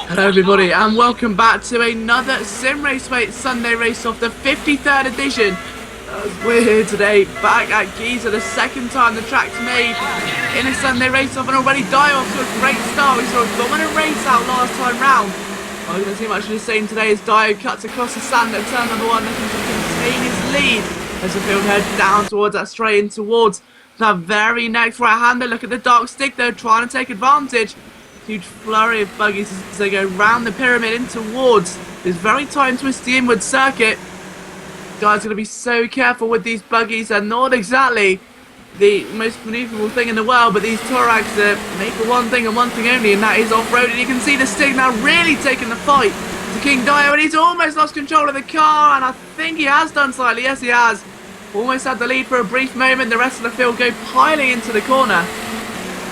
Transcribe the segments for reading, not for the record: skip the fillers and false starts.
Hello everybody and welcome back to another Sim Raceway Sunday race off the 53rd edition. As we're here today back at Giza, the second time the track's made in a Sunday race off, and already die off to a great start. We saw a dominant race out last time round. I'm going to see much of the same today as Dio cuts across the sand at turn number 1, looking to contain his lead as the field heads down towards that straight in towards the very next right-hander. Look at the dark stick though, trying to take advantage. Huge flurry of buggies as they go round the pyramid in towards this very tight and twisty inward circuit. Guys, going to be so careful with these buggies. They're not exactly the most maneuverable thing in the world, but these Touaregs are made for one thing and one thing only, and that is off-road. And you can see the stick now really taking the fight to King Dio, and he's almost lost control of the car, and I think he has done slightly. Yes, he has. Almost had the lead for a brief moment. The rest of the field go piling into the corner.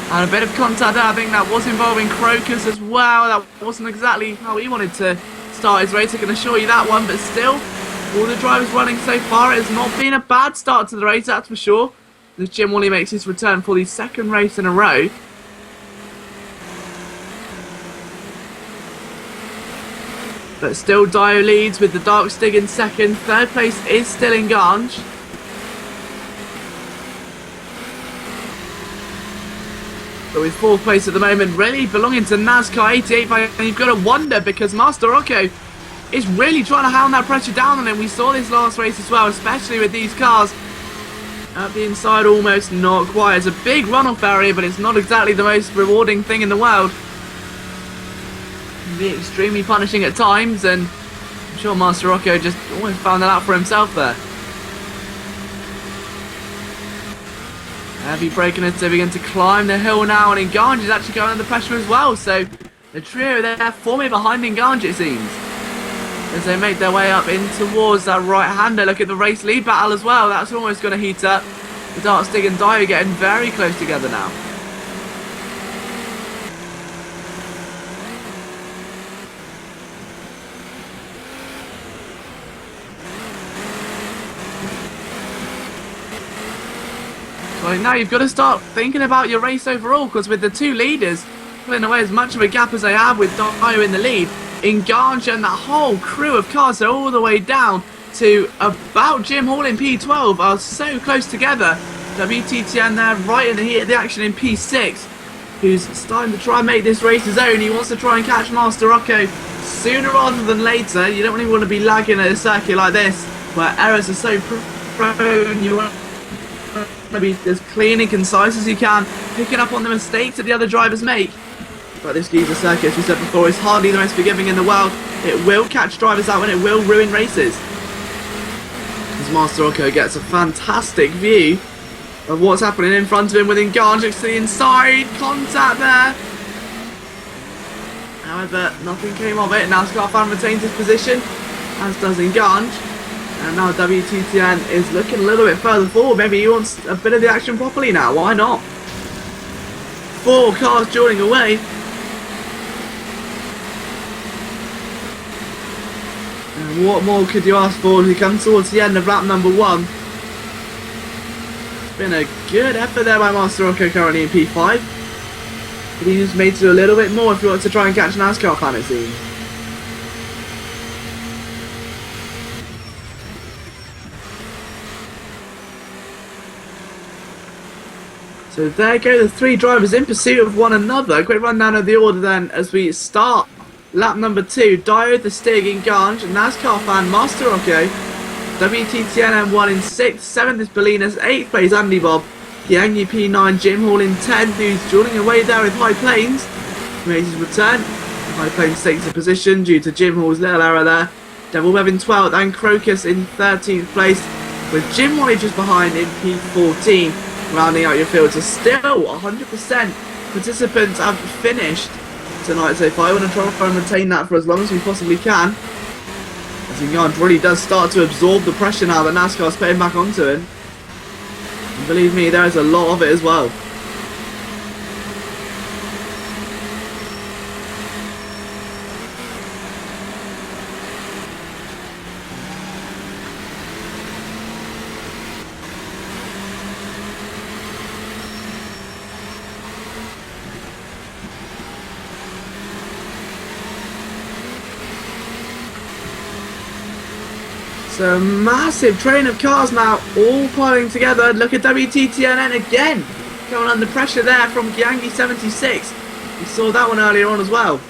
And a bit of contact there. I think that was involving Crocus as well. That wasn't exactly how he wanted to start his race, I can assure you that one. But still, all the drivers running so far, it has not been a bad start to the race, that's for sure. As Jim Wally makes his return for the second race in a row. But still, Dio leads with the Dark Stig in second. Third place is still in Ganj. But with fourth place at the moment, really belonging to NASCAR 88, and you've got to wonder because Master Rocco is really trying to hound that pressure down on him. We saw this last race as well, especially with these cars at the inside, almost not quite. It's a big runoff area, but it's not exactly the most rewarding thing in the world. It can be extremely punishing at times, and I'm sure Master Rocco just almost found that out for himself there. Heavy braking as they begin to climb the hill now, and Nganj is actually going under pressure as well. So the trio there forming behind Nganj, it seems, as they make their way up in towards that right-hander. Look at the race lead battle as well. That's almost going to heat up. The Dark Stig and Dio getting very close together now. So now you've got to start thinking about your race overall, because with the two leaders pulling away as much of a gap as they have with Dio in the lead, Nganj and that whole crew of cars are all the way down to about Jim Hall in P12 are so close together. WTTN there right in the heat of the action in P6, who's starting to try and make this race his own. He wants to try and catch Master Rocco sooner rather than later. You don't really want to be lagging at a circuit like this where errors are so prone. You want to be as clean and concise as you can, picking up on the mistakes that the other drivers make. But this Giza circuit, as we said before, is hardly the most forgiving in the world. It will catch drivers out and it will ruin races. As Master Rocco gets a fantastic view of what's happening in front of him with Nganj to the inside, contact there. However, nothing came of it. NASCAR fan retains his position, as does Nganj. And now WTTN is looking a little bit further forward. Maybe he wants a bit of the action properly now. Why not? 4 cars joining away. And what more could you ask for as we come towards the end of lap number 1? It's been a good effort there by Master Rocco, currently in P5. But he just made to do a little bit more if he wants to try and catch an NASCAR fan, it seems. So there go the 3 drivers in pursuit of one another. Quick rundown of the order then as we start lap number 2. Dio, the Stig, Nganj, NASCAR fan, Master Rocco, WTTN M1 in 6th, 7th is Bolinas, 8th place Andy Bob, Yang P9, Jim Hall in 10th, who's joining away there with High Plains. He makes his return. High Plains takes a position due to Jim Hall's little error there. Devil Web in 12th and Crocus in 13th place, with Jim Wally just behind in P14. Rounding out your field, so still 100% participants have finished tonight so far. I want to try and retain that for as long as we possibly can, as Nganj really does start to absorb the pressure now that NASCAR's putting back onto him, and believe me, there is a lot of it as well. So massive train of cars now, all piling together. Look at WTTNN again, coming under pressure there from Giangi 76. We saw that one earlier on as well.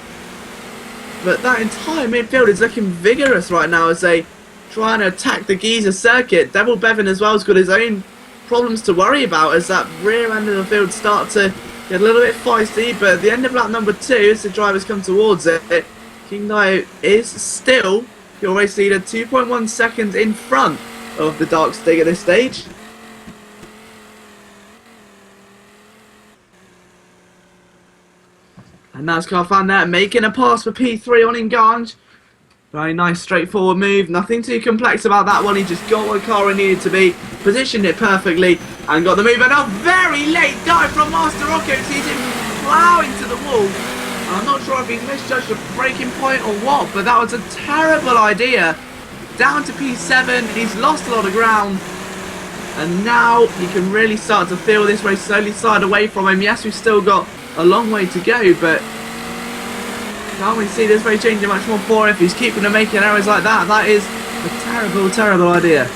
But that entire midfield is looking vigorous right now as they try and attack the Giza circuit. Devil Bevan as well has got his own problems to worry about as that rear end of the field start to get a little bit feisty. But at the end of lap number 2, as the drivers come towards it, King Dio is still your race leader, 2.1 seconds in front of the Dark Stig at this stage. And NASCAR fan there making a pass for P3 on Engange. Very nice straightforward move, nothing too complex about that one. He just got what the car needed to be, positioned it perfectly and got the move. And a very late dive from Master Rocco, sees him ploughing to the wall. I'm not sure if he's misjudged a braking point or what, but that was a terrible idea. Down to P7, he's lost a lot of ground. And now he can really start to feel this race slowly slide away from him. Yes, we've still got a long way to go, but can't we see this race changing much more for him if he's keeping on making errors like that? That is a terrible, terrible idea.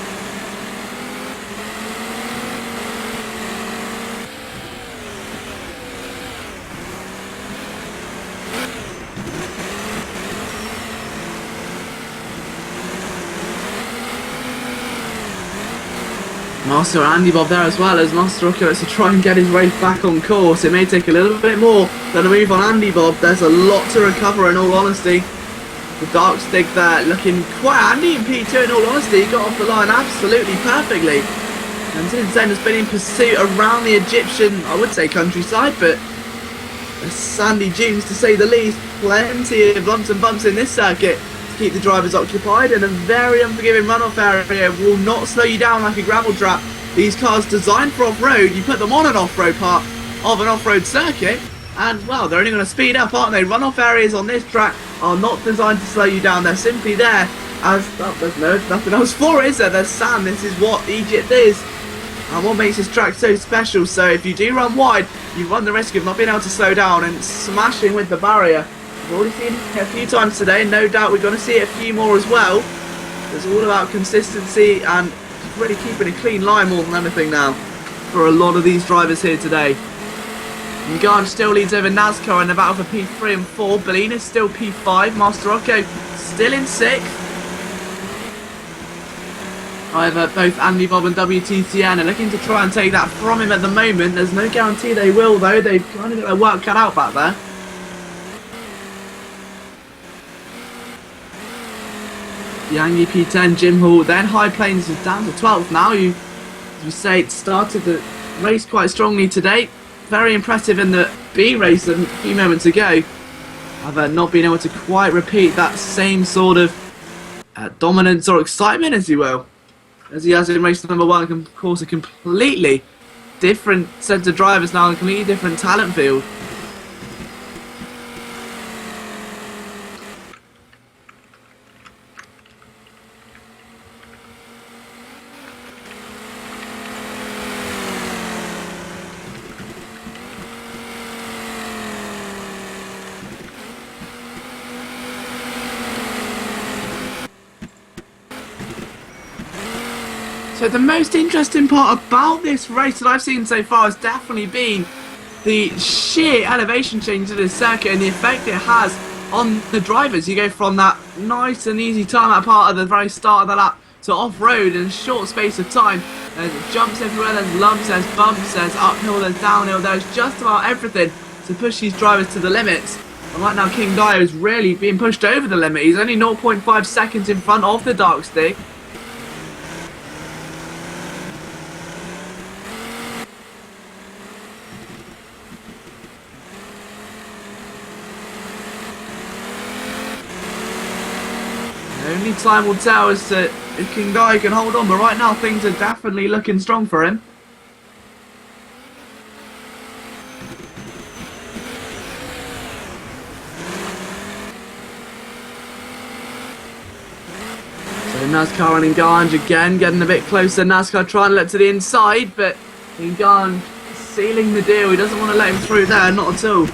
Master Andy Bob there as well, as Master Rocco has to try and get his race back on course. It may take a little bit more than a move on Andy Bob. There's a lot to recover in all honesty. The Dark Stig there looking quite handy in P2 in all honesty. He got off the line absolutely perfectly. And since then has been in pursuit around the Egyptian, I would say countryside, but sandy dunes to say the least. Plenty of lumps and bumps in this circuit to keep the drivers occupied, and a very unforgiving runoff area will not slow you down like a gravel trap. These cars designed for off-road, you put them on an off-road part of an off-road circuit and well, they're only going to speed up, aren't they? Runoff areas on this track are not designed to slow you down, they're simply there as, oh, there's nothing else for it, is there? There's sand, this is what Egypt is and what makes this track so special. So if you do run wide, you run the risk of not being able to slow down and smashing with the barrier. We've already seen it a few times today, no doubt we're going to see it a few more as well. It's all about consistency and really keeping a clean line more than anything now for a lot of these drivers here today. Engange still leads over NASCAR in the battle for P3 and 4. Bellina's still P5. Master Rocco still in 6th. However, both Andy Bob and WTCN are looking to try and take that from him at the moment. There's no guarantee they will though. They've kind of got their work cut out back there. Yangi P10, Jim Hall, then High Plains is down to 12th now. As you say, it started the race quite strongly today. Very impressive in the B race a few moments ago. However, not being able to quite repeat that same sort of dominance or excitement, as you will, as he has in race number 1. Of course, a completely different set of drivers now, a completely different talent field. So the most interesting part about this race that I've seen so far has definitely been the sheer elevation change to this circuit and the effect it has on the drivers. You go from that nice and easy tarmac part at the very start of the lap to off-road in a short space of time. There's jumps everywhere, there's lumps, there's bumps, there's uphill, there's downhill, there's just about everything to push these drivers to the limits. And right now King Dio is really being pushed over the limit. He's only 0.5 seconds in front of the Dark Stig. Only time will tell as to if King Dio can hold on, but right now things are definitely looking strong for him. So NASCAR and Engange again getting a bit closer. NASCAR trying to let to the inside, but Engange sealing the deal. He doesn't want to let him through there, not at all.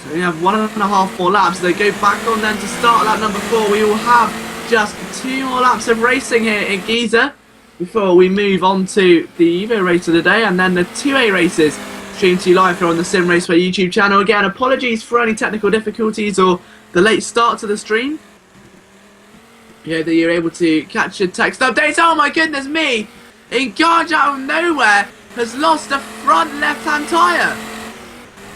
So we have 1.5 more laps. They go back on then to start lap number 4. We will have just 2 more laps of racing here in Giza before we move on to the Evo race of the day and then the 2A races streamed to you live here on the Sim Raceway YouTube channel. Again, apologies for any technical difficulties or the late start to the stream. Yeah, that you're able to catch your text updates. Oh my goodness me! Engarge out of nowhere has lost the front left-hand tyre.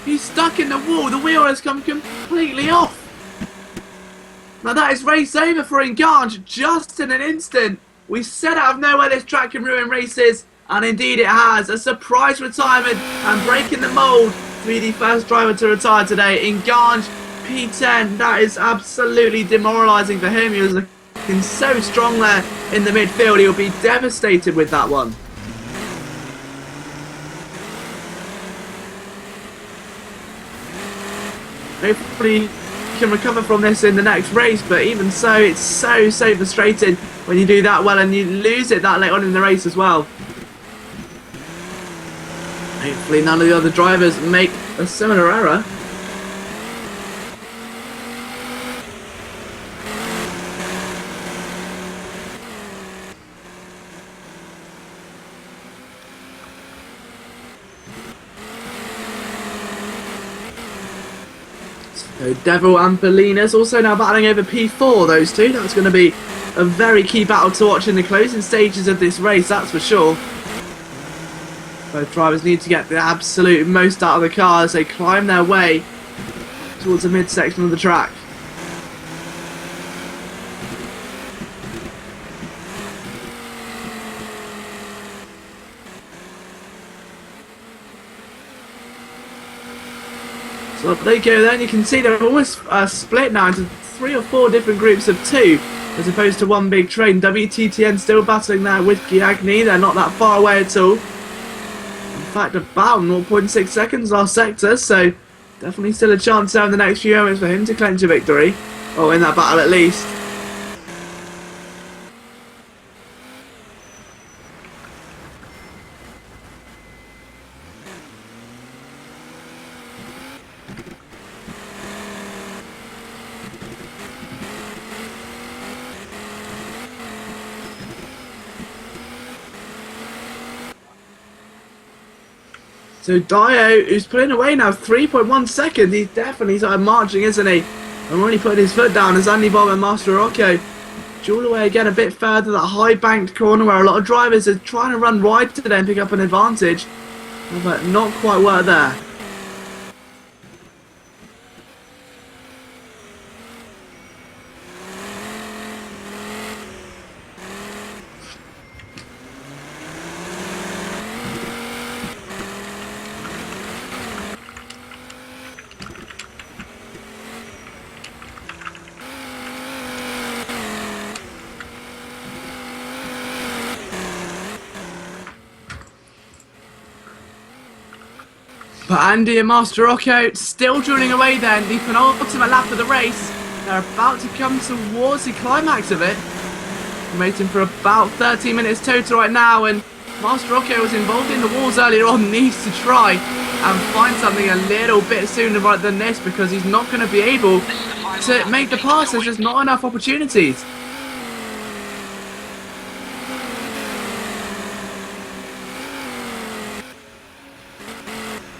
He's stuck in the wall. The wheel has come completely off. Now that is race over for Engarge just in an instant. We said out of nowhere this track can ruin races, and indeed it has. A surprise retirement and breaking the mould to be the first driver to retire today. Engarge P10, that is absolutely demoralising for him. He was looking so strong there in the midfield. He'll be devastated with that one. Hopefully can recover from this in the next race, but even so, it's so frustrating when you do that well and you lose it that late on in the race as well. Hopefully none of the other drivers make a similar error. So Devil and Bolinas also now battling over P4, those two. That's going to be a very key battle to watch in the closing stages of this race, that's for sure. Both drivers need to get the absolute most out of the car as they climb their way towards the midsection of the track. So there you go then, you can see they're almost split now into 3 or 4 different groups of 2 as opposed to one big train. WTTN still battling there with Giagni, they're not that far away at all. In fact, about 0.6 seconds last sector, so definitely still a chance there in the next few moments for him to clinch a victory, or in that battle at least. So Dio, who's pulling away now 3.1 seconds, he's definitely started marching, isn't he? And really putting his foot down as Andy Bob and Master Rocco duel away again a bit further, that high banked corner where a lot of drivers are trying to run wide today and pick up an advantage, but not quite work there. But Andy and Master Rocco still drilling away then, the penultimate lap of the race. They're about to come towards the climax of it. We're waiting for about 13 minutes total right now, and Master Rocco was involved in the walls earlier on, needs to try and find something a little bit sooner rather than this, because he's not going to be able to make the pass. There's just not enough opportunities.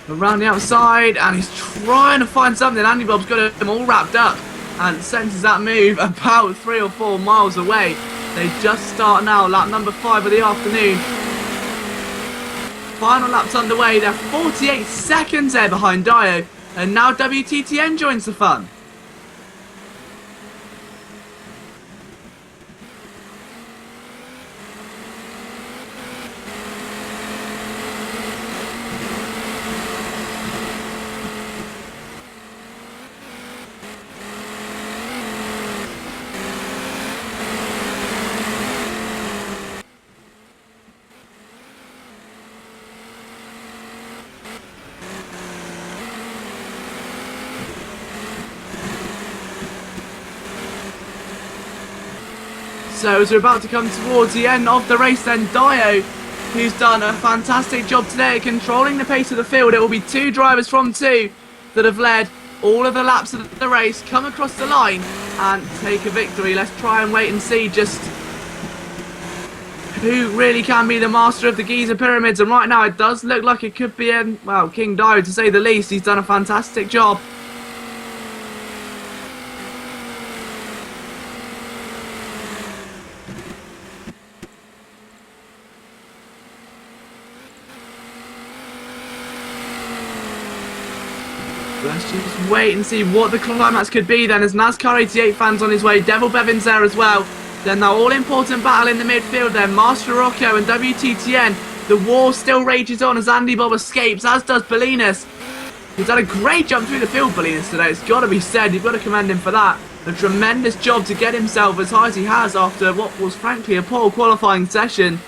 Around the outside, and he's trying to find something. Andy Bob's got him all wrapped up and senses that move about 3 or 4 miles away. They just start now, lap number 5 of the afternoon. Final lap's underway. They're 48 seconds there behind Dio, and now WTTN joins the fun. So as we're about to come towards the end of the race then, Dio, who's done a fantastic job today at controlling the pace of the field. It will be 2 drivers from 2 that have led all of the laps of the race, come across the line and take a victory. Let's try and wait and see just who really can be the master of the Giza pyramids. And right now it does look like it could be, well, King Dio to say the least. He's done a fantastic job. Let's just wait and see what the climax could be then, as NASCAR 88 fans on his way. Devil Bevan's there as well. Then the all-important battle in the midfield there. Master Rocco and WTTN. The war still rages on as Andy Bob escapes, as does Bolinas. He's done a great jump through the field, Bolinas, today. It's got to be said. You've got to commend him for that. A tremendous job to get himself as high as he has after what was frankly a poor qualifying session.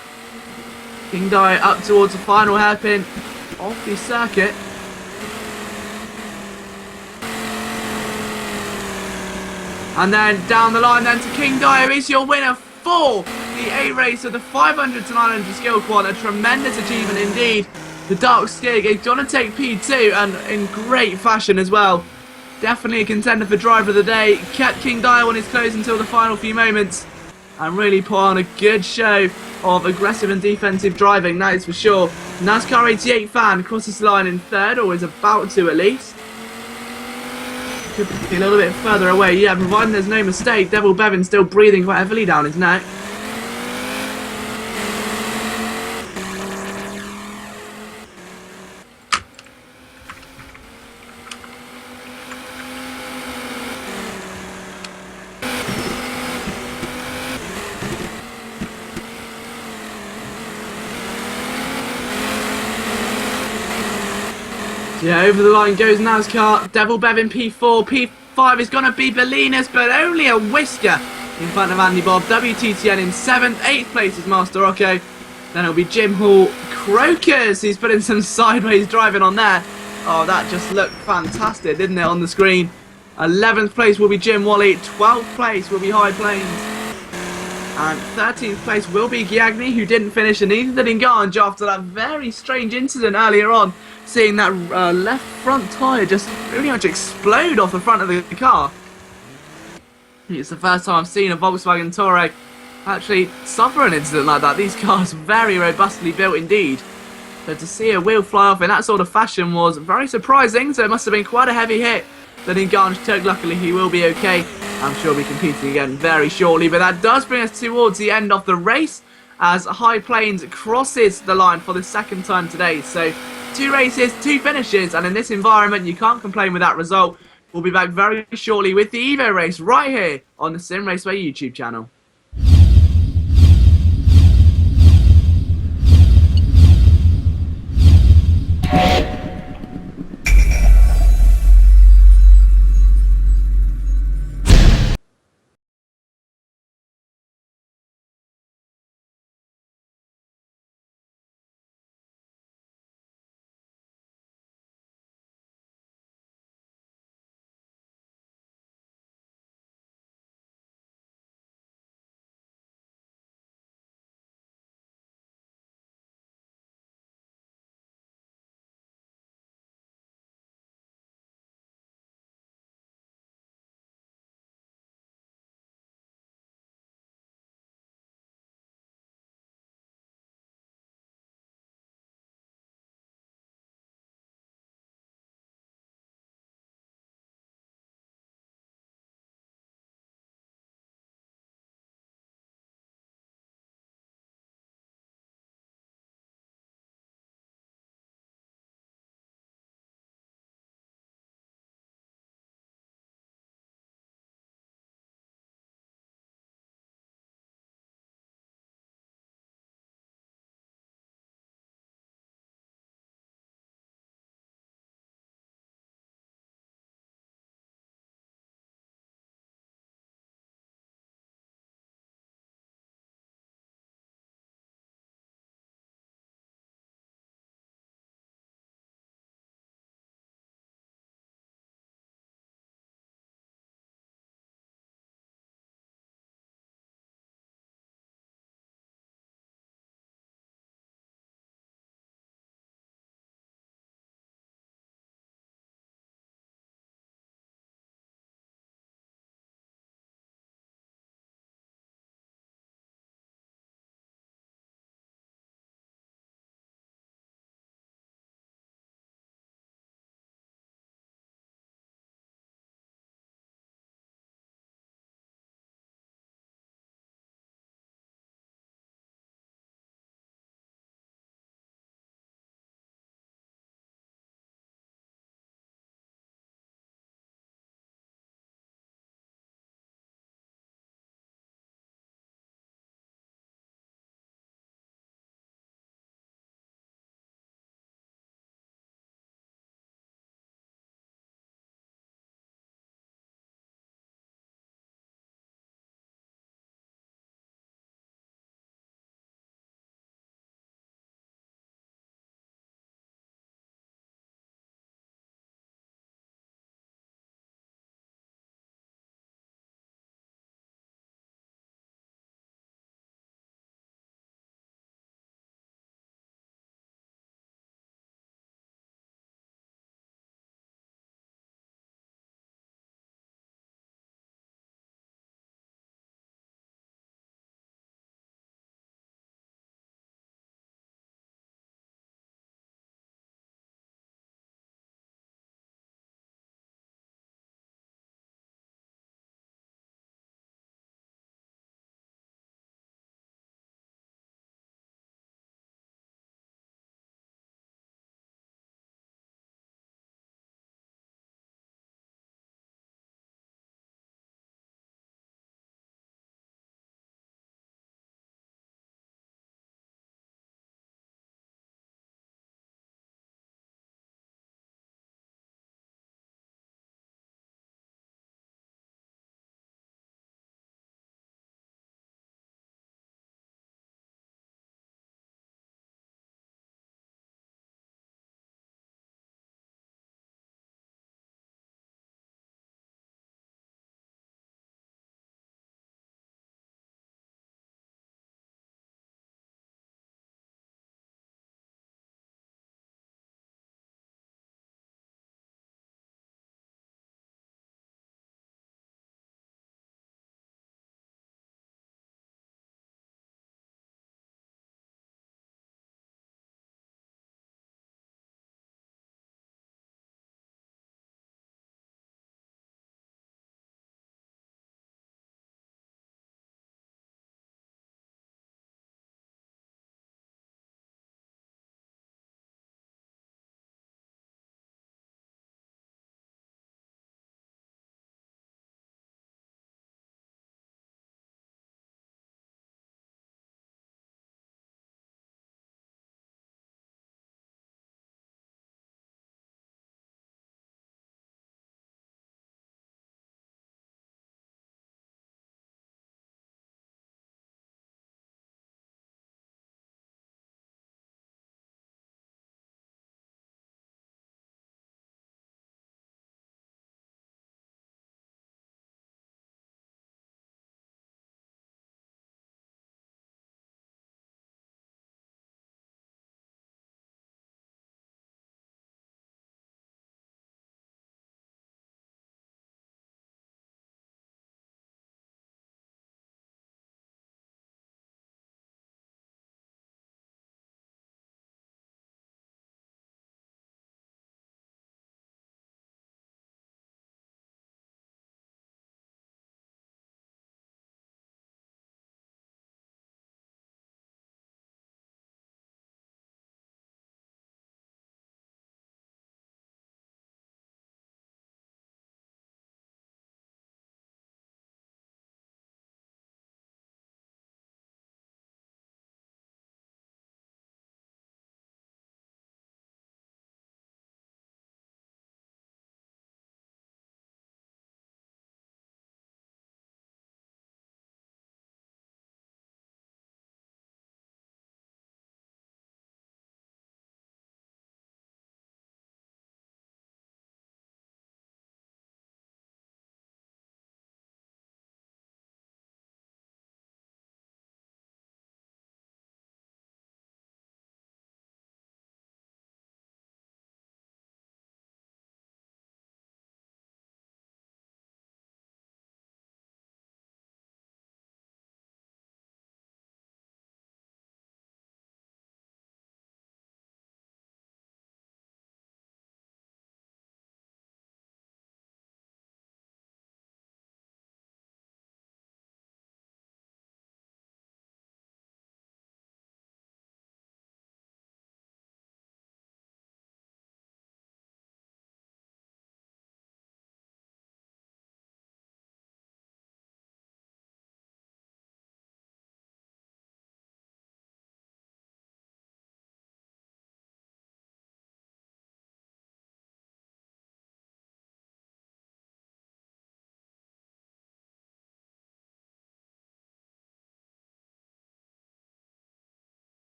King Dio up towards the final hairpin of the circuit. And then down the line then to King Dio is your winner for the A race of the 500 to 900 skill quad. A tremendous achievement indeed. The Dark Skig is going to take P2 and in great fashion as well. Definitely a contender for driver of the day. Kept King Dio on his toes until the final few moments. And really put on a good show of aggressive and defensive driving, that is for sure. NASCAR 88 fan crosses the line in third, or is about to at least. Could be a little bit further away, yeah, providing there's no mistake. Devil Bevan still breathing quite heavily down his neck. Yeah, over the line goes NASCAR. Devil Bevan P4. P5 is going to be Bolinas, but only a whisker in front of Andy Bob. WTTN in 7th. 8th place is Master Rocco. Then it'll be Jim Hall. Crocus, he's putting some sideways driving on there. Oh, that just looked fantastic, didn't it, on the screen? 11th place will be Jim Wally. 12th place will be High Plains. And 13th place will be Giagni, who didn't finish, and neither did Nganj after that very strange incident earlier on. Seeing that left front tyre just pretty much explode off the front of the car. It's the first time I've seen a Volkswagen Touareg actually suffer an incident like that. These cars are very robustly built indeed. So to see a wheel fly off in that sort of fashion was very surprising. So it must have been quite a heavy hit that Nganj took. Luckily he will be okay. I'm sure we'll be competing again very shortly. But that does bring us towards the end of the race as High Plains crosses the line for the second time today. So 2 races, 2 finishes, and in this environment you can't complain with that result. We'll be back very shortly with the Evo race right here on the Sim Raceway YouTube channel.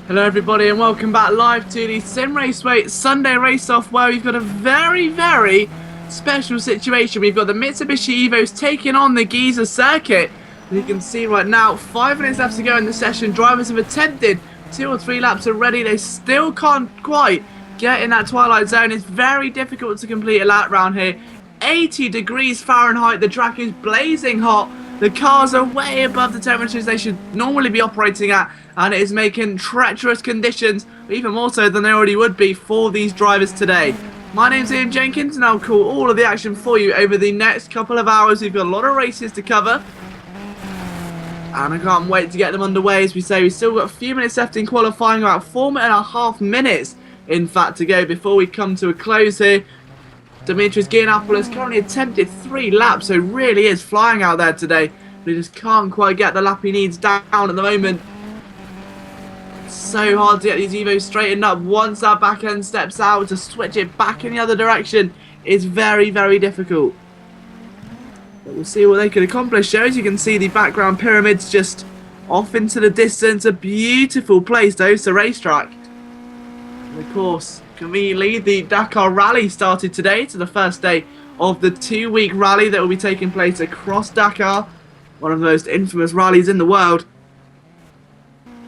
Hello everybody and welcome back live to the Sim Raceway Sunday race-off, where we've got a very special situation. We've got the Mitsubishi Evos taking on the Giza circuit. You can see right now, 5 minutes left to go in the session. Drivers have attempted 2 or 3 laps already. They still can't quite get in that twilight zone. It's very difficult to complete a lap round here. 80 degrees Fahrenheit, the track is blazing hot. The cars are way above the temperatures they should normally be operating at, and it is making treacherous conditions, even more so than they already would be for these drivers today. My name's Ian Jenkins, and I'll call all of the action for you over the next couple of hours. We've got a lot of races to cover, and I can't wait to get them underway. As we say, we've still got a few minutes left in qualifying, about 4.5 minutes, in fact, to go before we come to a close here. Dimitris Giannopoulos currently attempted 3 laps, so really is flying out there today. But he just can't quite get the lap he needs down at the moment. It's so hard to get these Evos straightened up. Once that back end steps out, to switch it back in the other direction is very difficult. But we'll see what they can accomplish. As you can see, the background pyramids just off into the distance. A beautiful place to host a racetrack. And of course, conveniently, the Dakar Rally started today. To the first day of the 2-week rally that will be taking place across Dakar, one of the most infamous rallies in the world.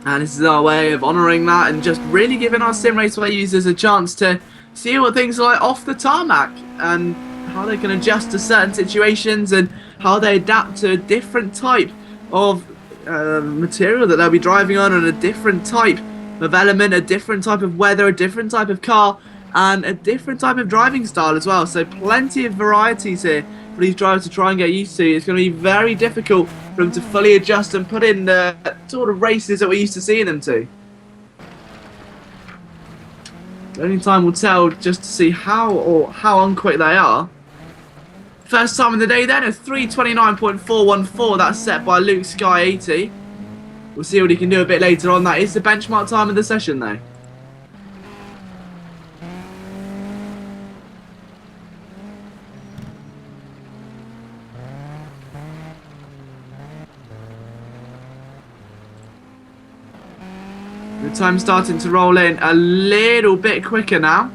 And this is our way of honouring that and just really giving our Sim Raceway users a chance to see what things are like off the tarmac and how they can adjust to certain situations and how they adapt to a different type of material that they'll be driving on, and a different type of element, a different type of weather, a different type of car, and a different type of driving style as well. So plenty of varieties here for these drivers to try and get used to. It's going to be very difficult for them to fully adjust and put in the sort of races that we're used to seeing them to. Only time will tell just to see how unquick they are. First time in the day then, a 3:29.414. That's set by Luke Sky 80. We'll see what he can do a bit later on. That is the benchmark time of the session though. The time's starting to roll in a little bit quicker now.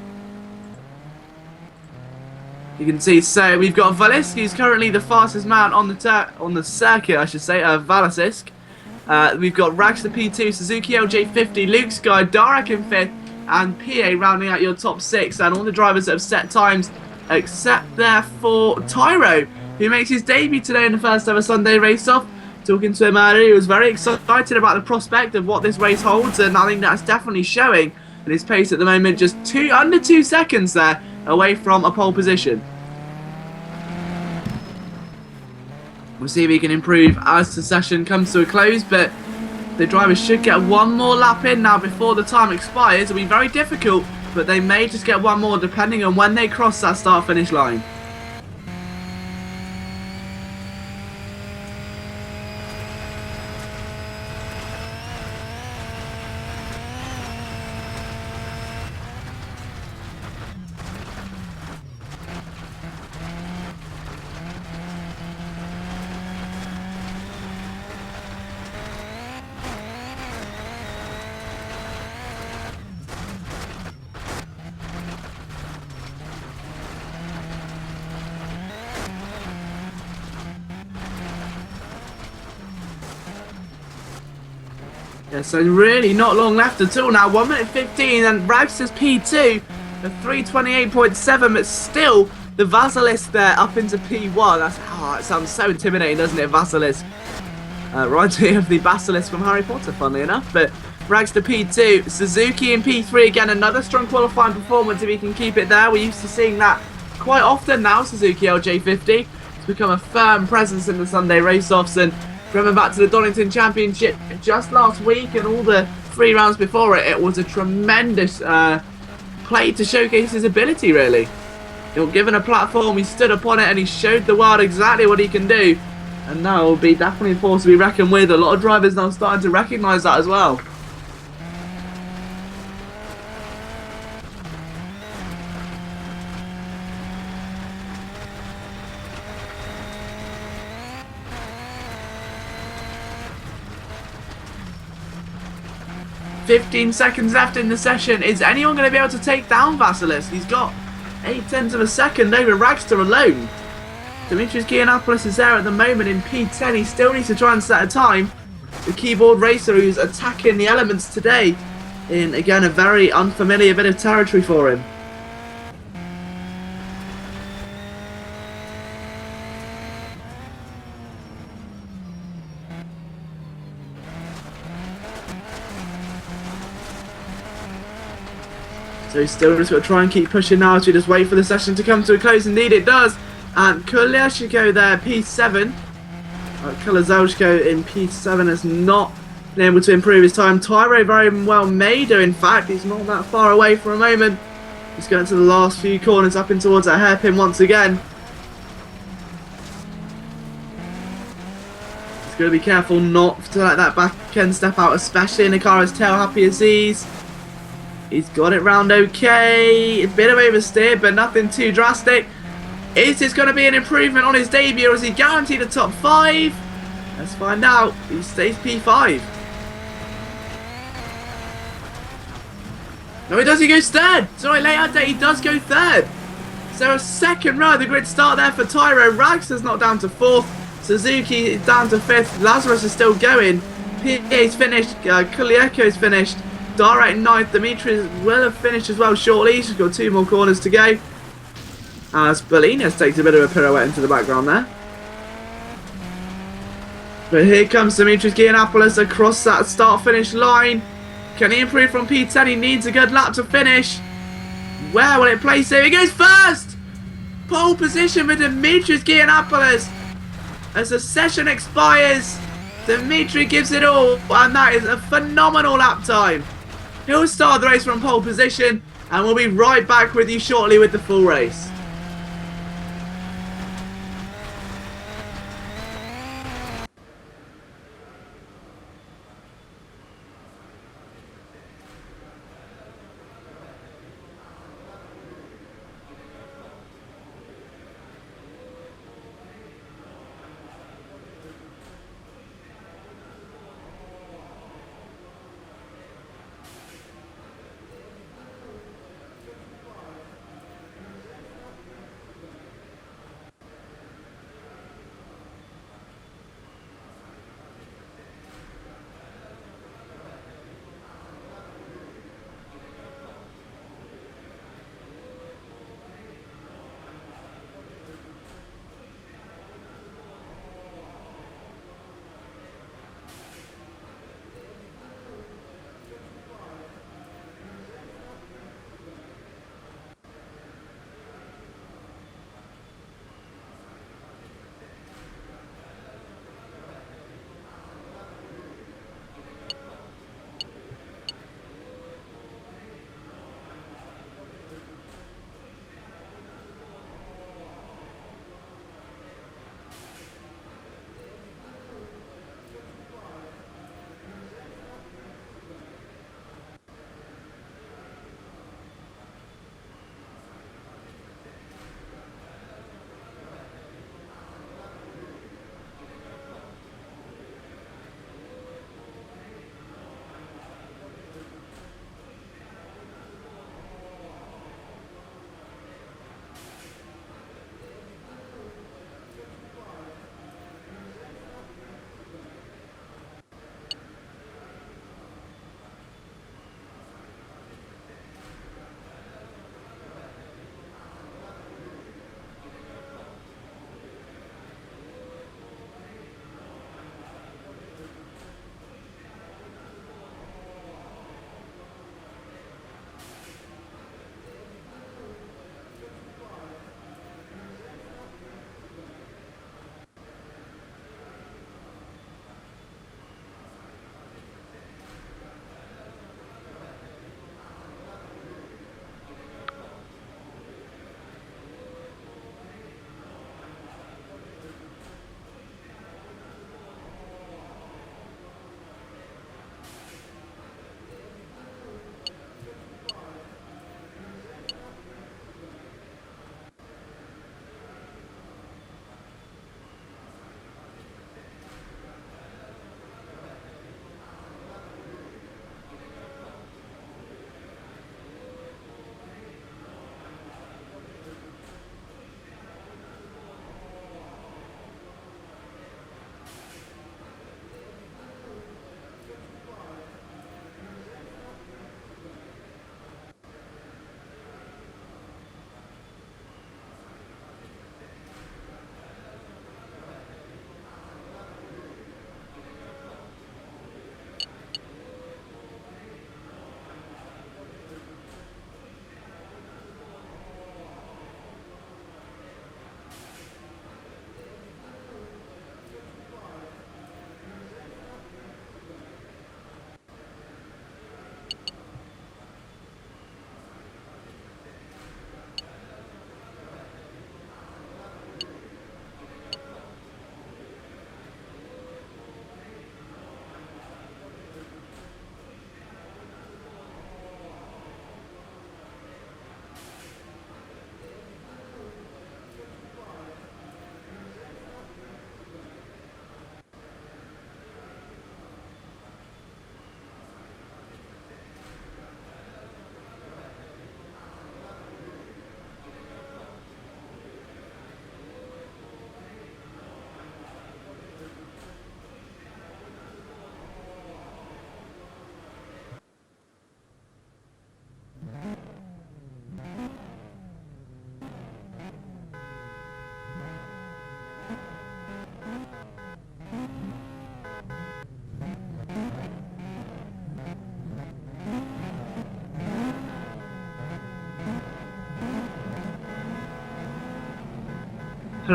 You can see, so we've got Valisisk, who's currently the fastest man on the circuit, I should say, Valisisk. We've got Rags P2, Suzuki LJ50, Luke Sky, Darek in 5th, and PA rounding out your top 6. And all the drivers that have set times, except there for Tyro, who makes his debut today in the first ever Sunday race-off. Talking to him earlier, he was very excited about the prospect of what this race holds, and I think that's definitely showing. And his pace at the moment just under 2 seconds there away from a pole position. We'll see if he can improve as the session comes to a close, but the drivers should get one more lap in now before the time expires. It'll be very difficult, but they may just get one more depending on when they cross that start-finish line. Yeah, so really not long left at all now. 1 minute 15, and Rags's P2 at 3:28.7, but still the Vasilisk there up into P1. That's it sounds so intimidating, doesn't it, Vasilisk? Right here of the Basilisk from Harry Potter, funnily enough. But Rags to P2, Suzuki in P3 again, another strong qualifying performance if he can keep it there. We're used to seeing that quite often now. Suzuki LJ50 has become a firm presence in the Sunday race-offs, and remember back to the Donington Championship just last week and all the 3 rounds before it, it was a tremendous play to showcase his ability, really. He was given a platform, he stood upon it, and he showed the world exactly what he can do. And now will be definitely a force to be reckoned with. A lot of drivers now starting to recognise that as well. 15 seconds left in the session. Is anyone going to be able to take down Vasilis? He's got 0.8 of a second over Ragster alone. Dimitris Giannopoulos is there at the moment in P10. He still needs to try and set a time. The keyboard racer who's attacking the elements today in, again, a very unfamiliar bit of territory for him. So he's still just got to try and keep pushing now to just wait for the session to come to a close. Indeed it does. And Kuleshko there, P7. Kulazaushko in P7 has not been able to improve his time. Tyro very well may do, in fact. He's not that far away for a moment. He's going to the last few corners up in towards that hairpin once again. He's going to be careful not to let that back end step out, especially in a car as tail happy as these. He's got it round okay. A bit of oversteer, but nothing too drastic. Is this going to be an improvement on his debut, or is he guaranteed a top 5? Let's find out. He stays P5. No, he does. He goes third. Sorry, late update. He does go third. So a second row of the grid start there for Tyro. Ragster's not down to 4th. Suzuki is down to 5th. Lazarus is still going. PA's finished. Kulieko's finished. Direct 9th. Dimitri will have finished as well shortly. He's got 2 more corners to go. As Bolinas takes a bit of a pirouette into the background there. But here comes Dimitris Giannopoulos across that start-finish line. Can he improve from P10? He needs a good lap to finish. Where will it place him? He goes first! Pole position for Dimitris Giannopoulos. As the session expires, Dimitri gives it all, and that is a phenomenal lap time. He'll start the race from pole position, and we'll be right back with you shortly with the full race.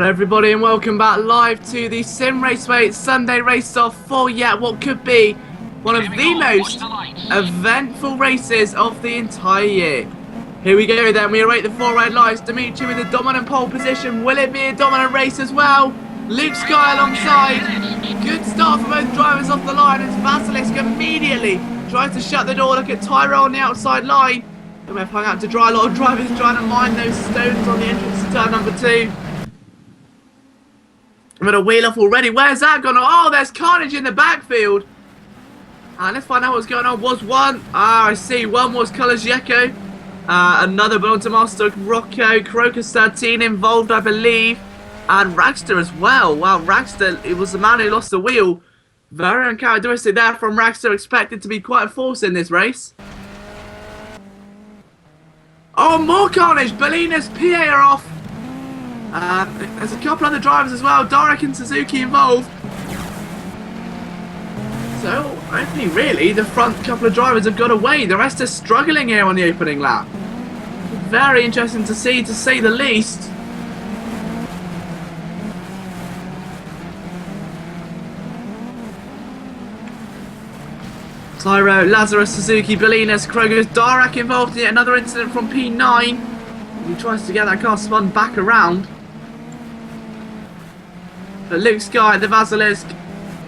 Hello everybody and welcome back live to the Sim Raceway Sunday race off for what could be one of the most eventful races of the entire year. Here we go then, we await the 4 red lights. Dimitri with the dominant pole position. Will it be a dominant race as well? Luke Sky alongside. Good start for both drivers off the line as Vasilisk immediately tries to shut the door. Look at Tyro on the outside line. And we've hung out to dry. A lot of drivers trying to mine those stones on the entrance to turn number 2. I'm going to wheel off already. Where's that gone? Oh, there's carnage in the backfield. And let's find out what's going on. Was one? I see. One was Colours Yeko. Another belonged to Master Rocco. Crocus 13 involved, I believe. And Ragster as well. Wow, Ragster, it was the man who lost the wheel. Very uncharacteristic there from Ragster. Expected to be quite a force in this race. Oh, more carnage. Bellina's PA are off. There's a couple other drivers as well, Darek and Suzuki involved. So, only really the front couple of drivers have got away. The rest are struggling here on the opening lap. Very interesting to see the least. Tyro, Lazarus, Suzuki, Belinas, Kroger's, Darek involved in yet another incident from P9. He tries to get that car spun back around. But Luke Sky, the Vasilisk,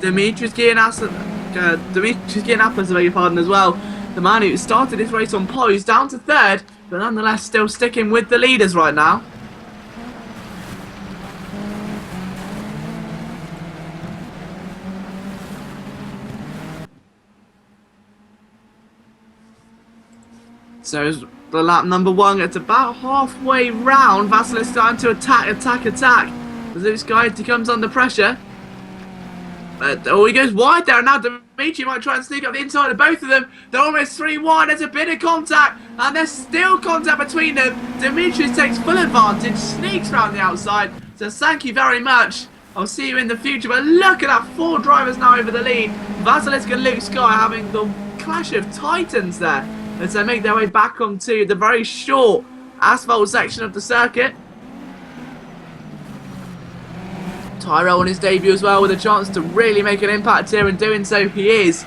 Dimitri's Gianapoulos, I beg your pardon as well. The man who started this race on pole, he's down to 3rd, but nonetheless still sticking with the leaders right now. So the lap number 1, it's about halfway round. Vasilisk starting to attack. Luke Sky, he comes under pressure. Oh, he goes wide there. Now Dimitri might try and sneak up the inside of both of them. They're almost 3 wide. There's a bit of contact. And there's still contact between them. Dimitri takes full advantage. Sneaks round the outside. So thank you very much. I'll see you in the future. But look at that. 4 drivers now over the lead. Vasilisk and Luke Sky having the clash of titans there as they make their way back onto the very short asphalt section of the circuit. Tyro on his debut as well with a chance to really make an impact here, and doing so he is.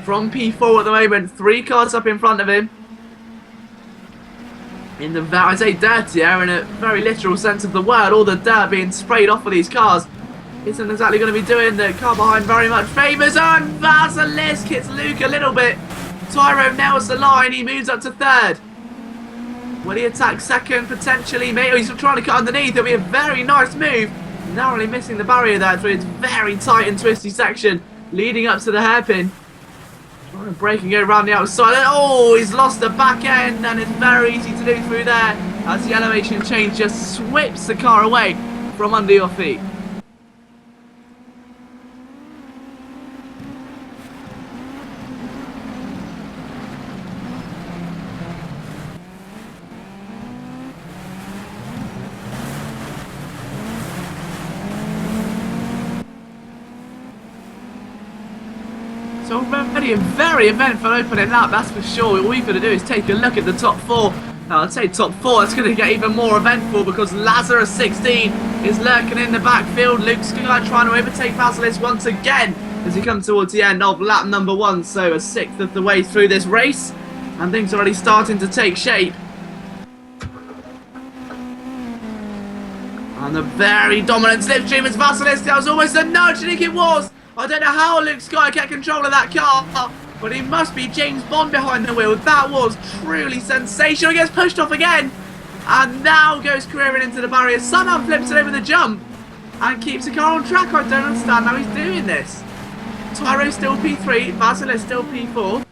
From P4 at the moment, 3 cars up in front of him. In the, I say dirty air in a very literal sense of the word, all the dirt being sprayed off of these cars isn't exactly going to be doing the car behind very much favours, and Vasilisk hits Luke a little bit. Tyro nails the line, he moves up to 3rd. Will he attack 2nd potentially? Maybe he's trying to cut underneath. It'll be a very nice move. Narrowly missing the barrier there through its very tight and twisty section leading up to the hairpin. Trying to break and go around the outside. And oh, he's lost the back end, and it's very easy to do through there as the elevation change just sweeps the car away from under your feet. So already a very eventful opening lap, that's for sure. All we've got to do is take a look at the top 4. I'd say top 4, it's going to get even more eventful because Lazarus 16 is lurking in the backfield. Luke Sky trying to overtake Vasilisk once again as he comes towards the end of lap number 1. So a 6th of the way through this race, and things are already starting to take shape. And the very dominant slipstream as Vasilisk. That was almost a nudge, I think it was. I don't know how Luke Sky kept control of that car, but he must be James Bond behind the wheel. That was truly sensational. He gets pushed off again, and now goes careering into the barrier. Somehow flips it over the jump and keeps the car on track. I don't understand how he's doing this. Tyro still P3, Vasilisk still P4.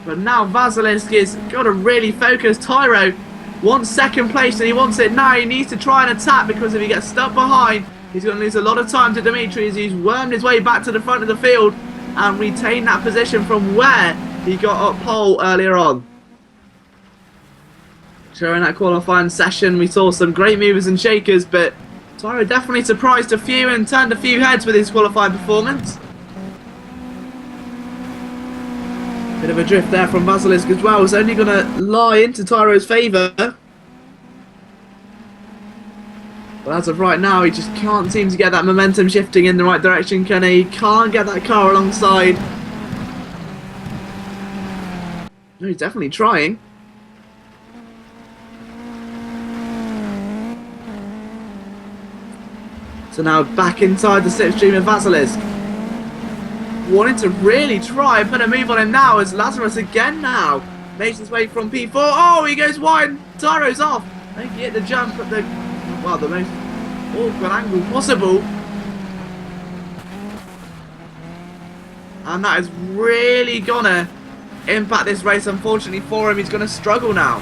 But now Vasilisk has got to really focus. Tyro wants 2nd place and he wants it now. He needs to try and attack because if he gets stuck behind, he's going to lose a lot of time to Dimitri as he's wormed his way back to the front of the field and retain that position from where he got up pole earlier on. During that qualifying session, we saw some great movers and shakers, but Tyro definitely surprised a few and turned a few heads with his qualifying performance. Bit of a drift there from Basilisk as well. It's only going to lie into Tyro's favour. But as of right now, he just can't seem to get that momentum shifting in the right direction, can he? He can't get that car alongside. No, he's definitely trying. So now back inside the slipstream of Basilisk. Wanting to really try and put a move on him now as Lazarus again now makes his way from P4. Oh, he goes wide. Tyro's off. I think he hit the jump at the most awkward angle possible. And that is really gonna impact this race. Unfortunately for him, he's gonna struggle now.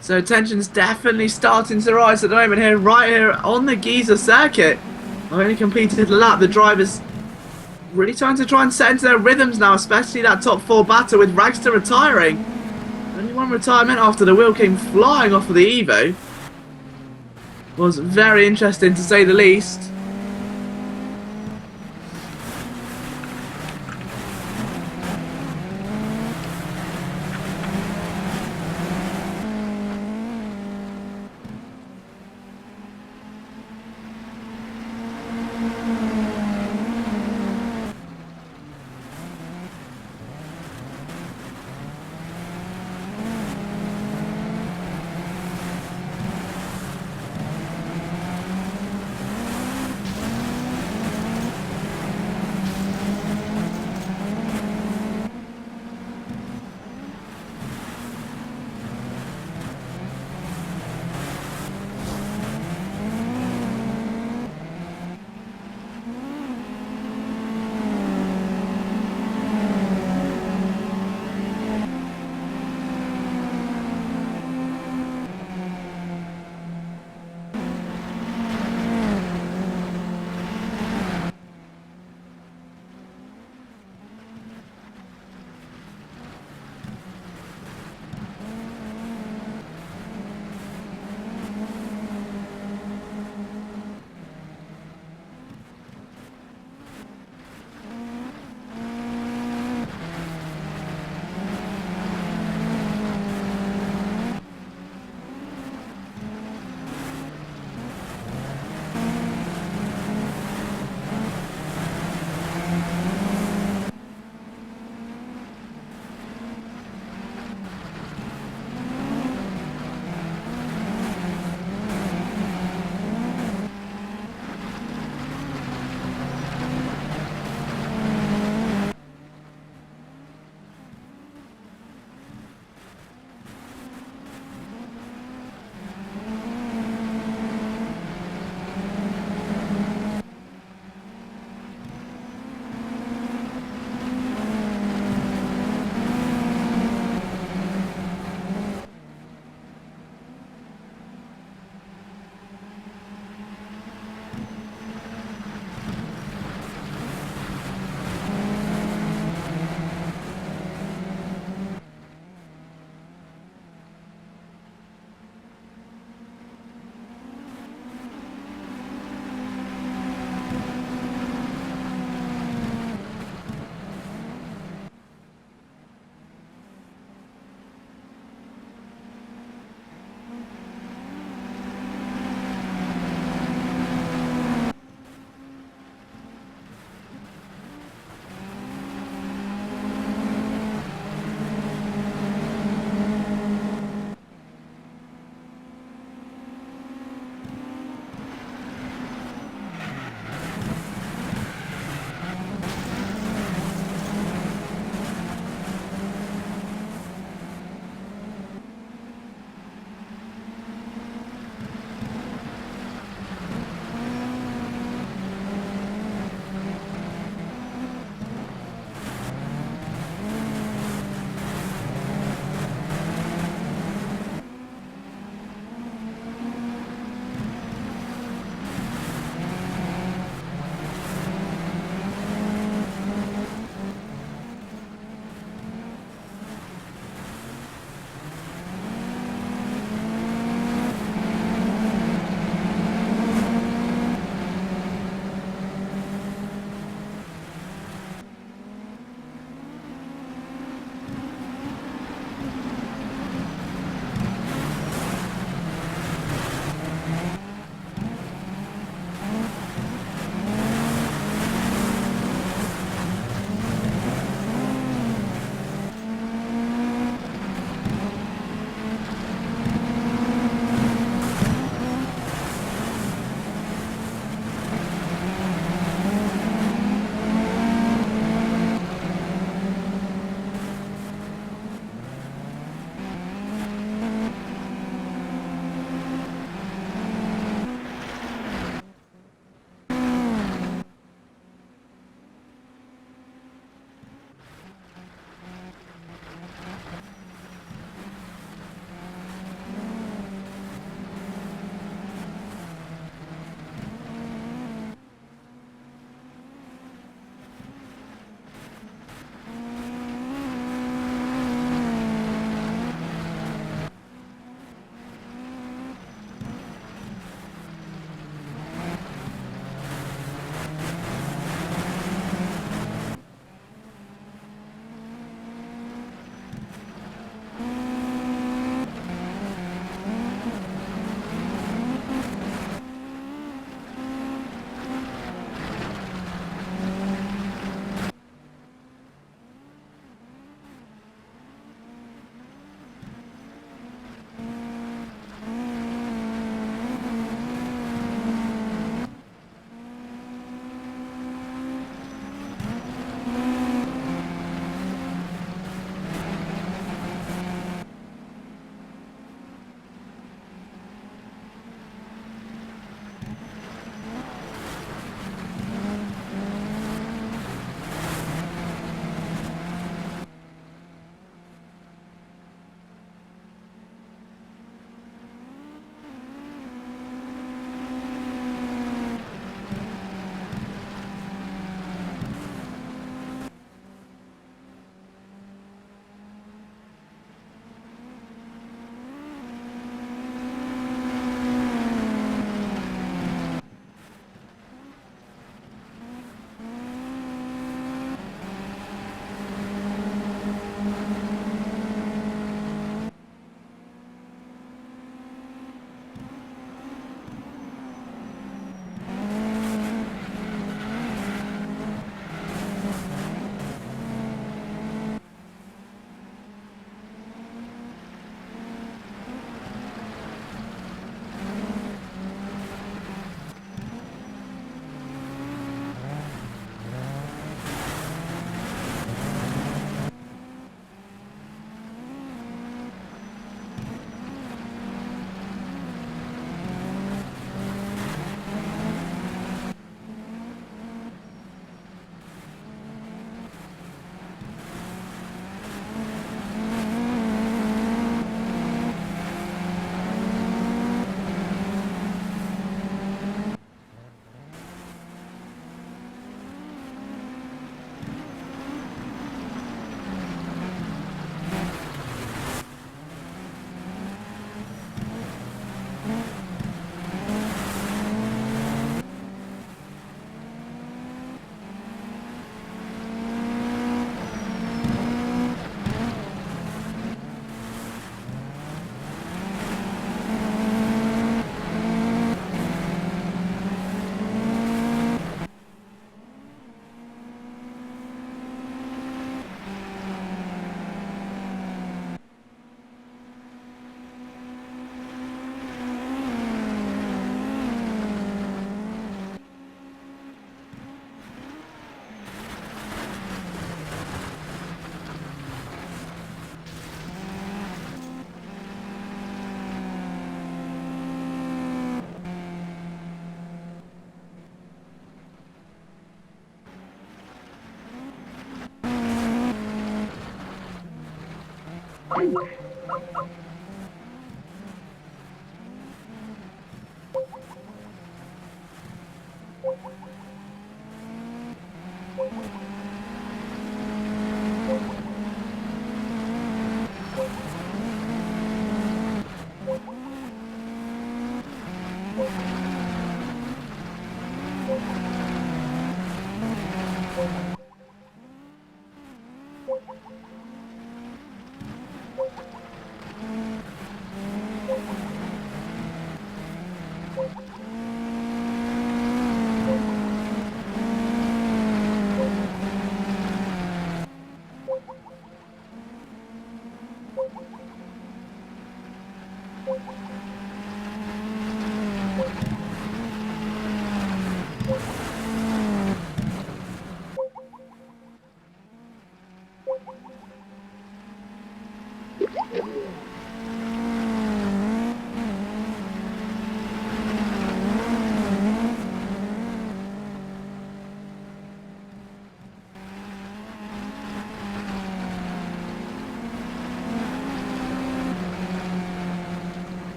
So tension's definitely starting to rise at the moment here, right here on the Giza circuit. I've only completed a lap. The drivers really trying to set into their rhythms now, especially that top 4 battle with Ragster retiring. Only one retirement after the wheel came flying off of the Evo. Was very interesting to say the least.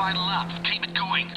final lap. Keep it going.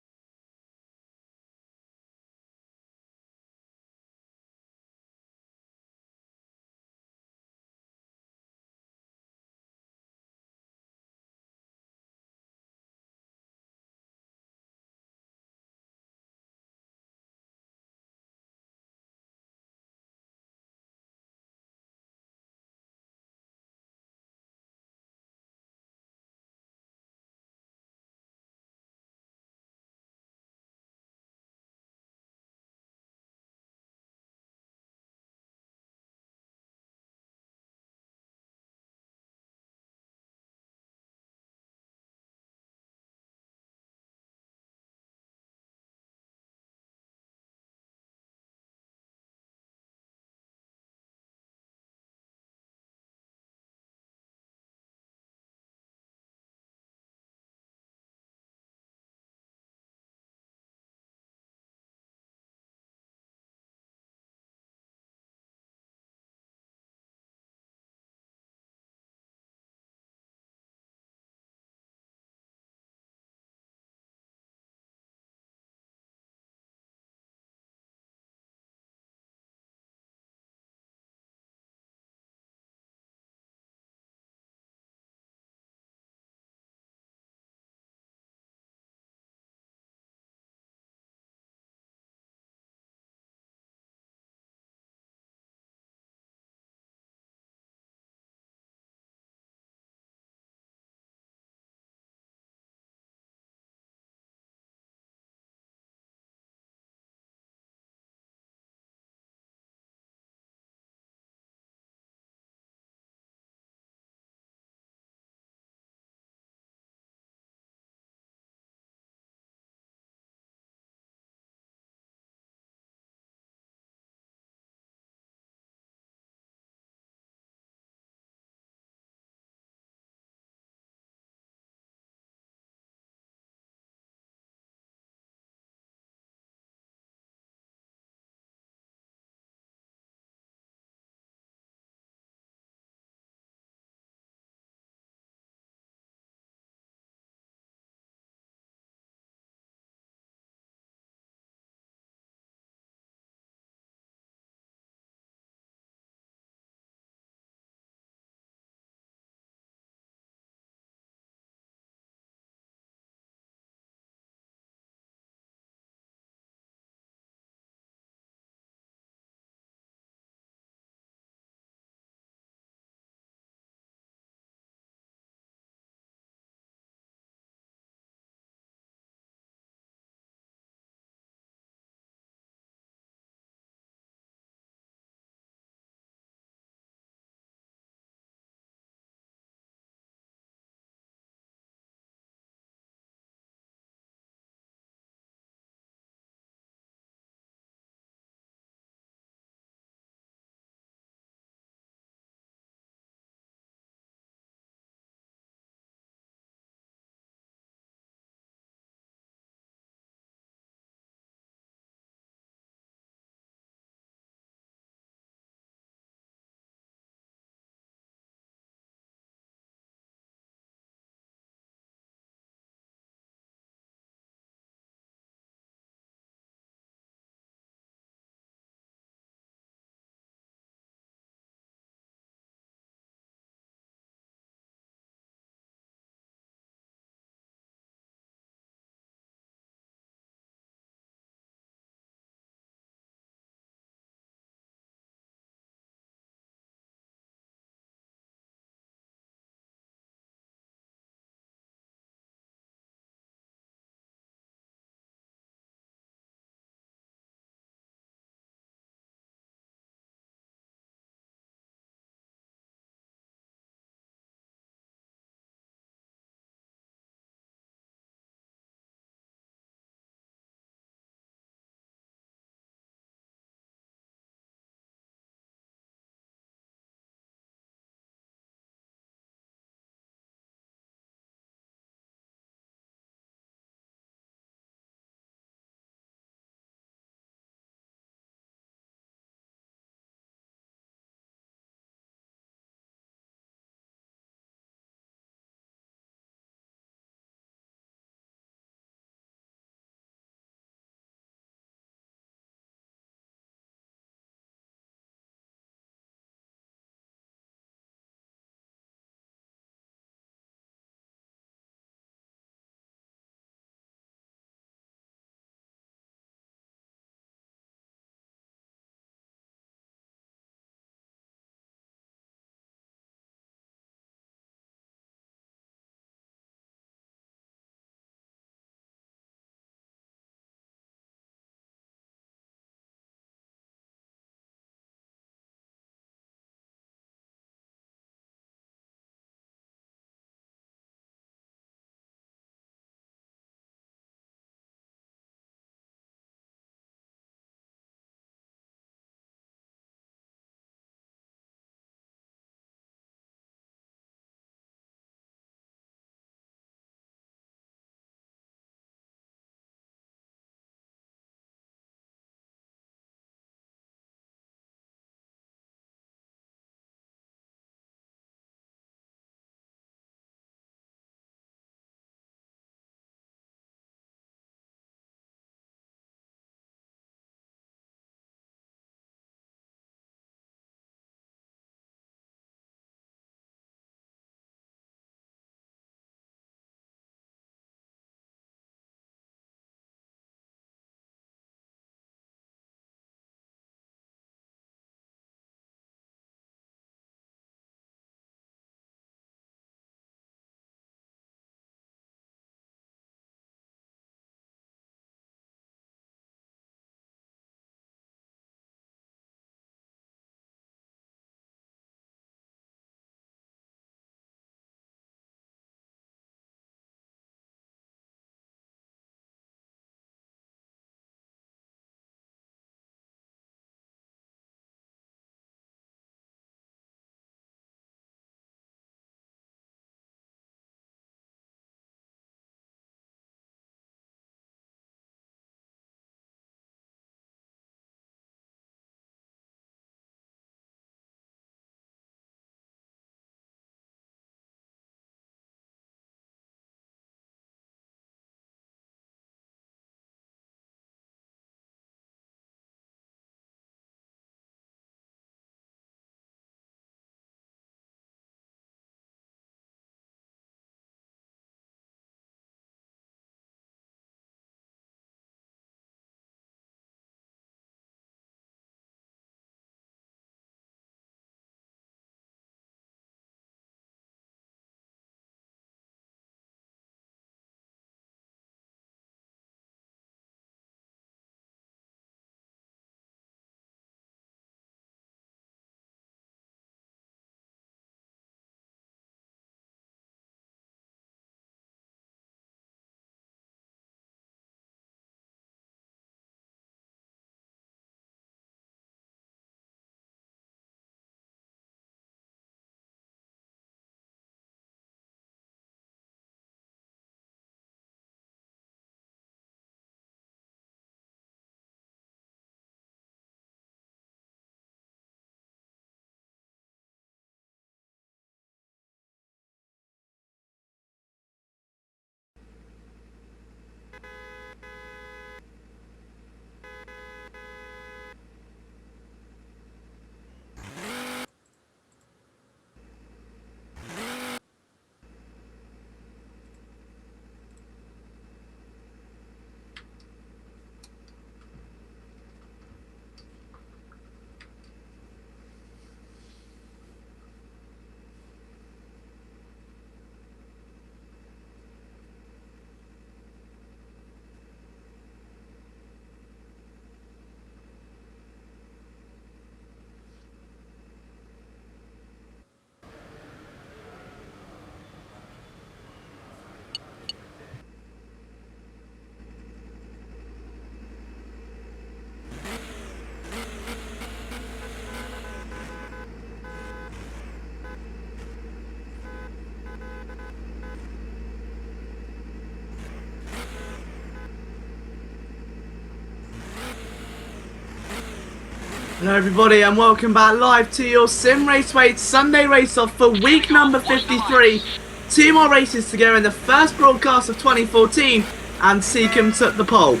Hello everybody and welcome back live to your Sim Raceway Sunday race-off for week number 53. 2 more races to go in the first broadcast of 2014 and Seacombe took the pole.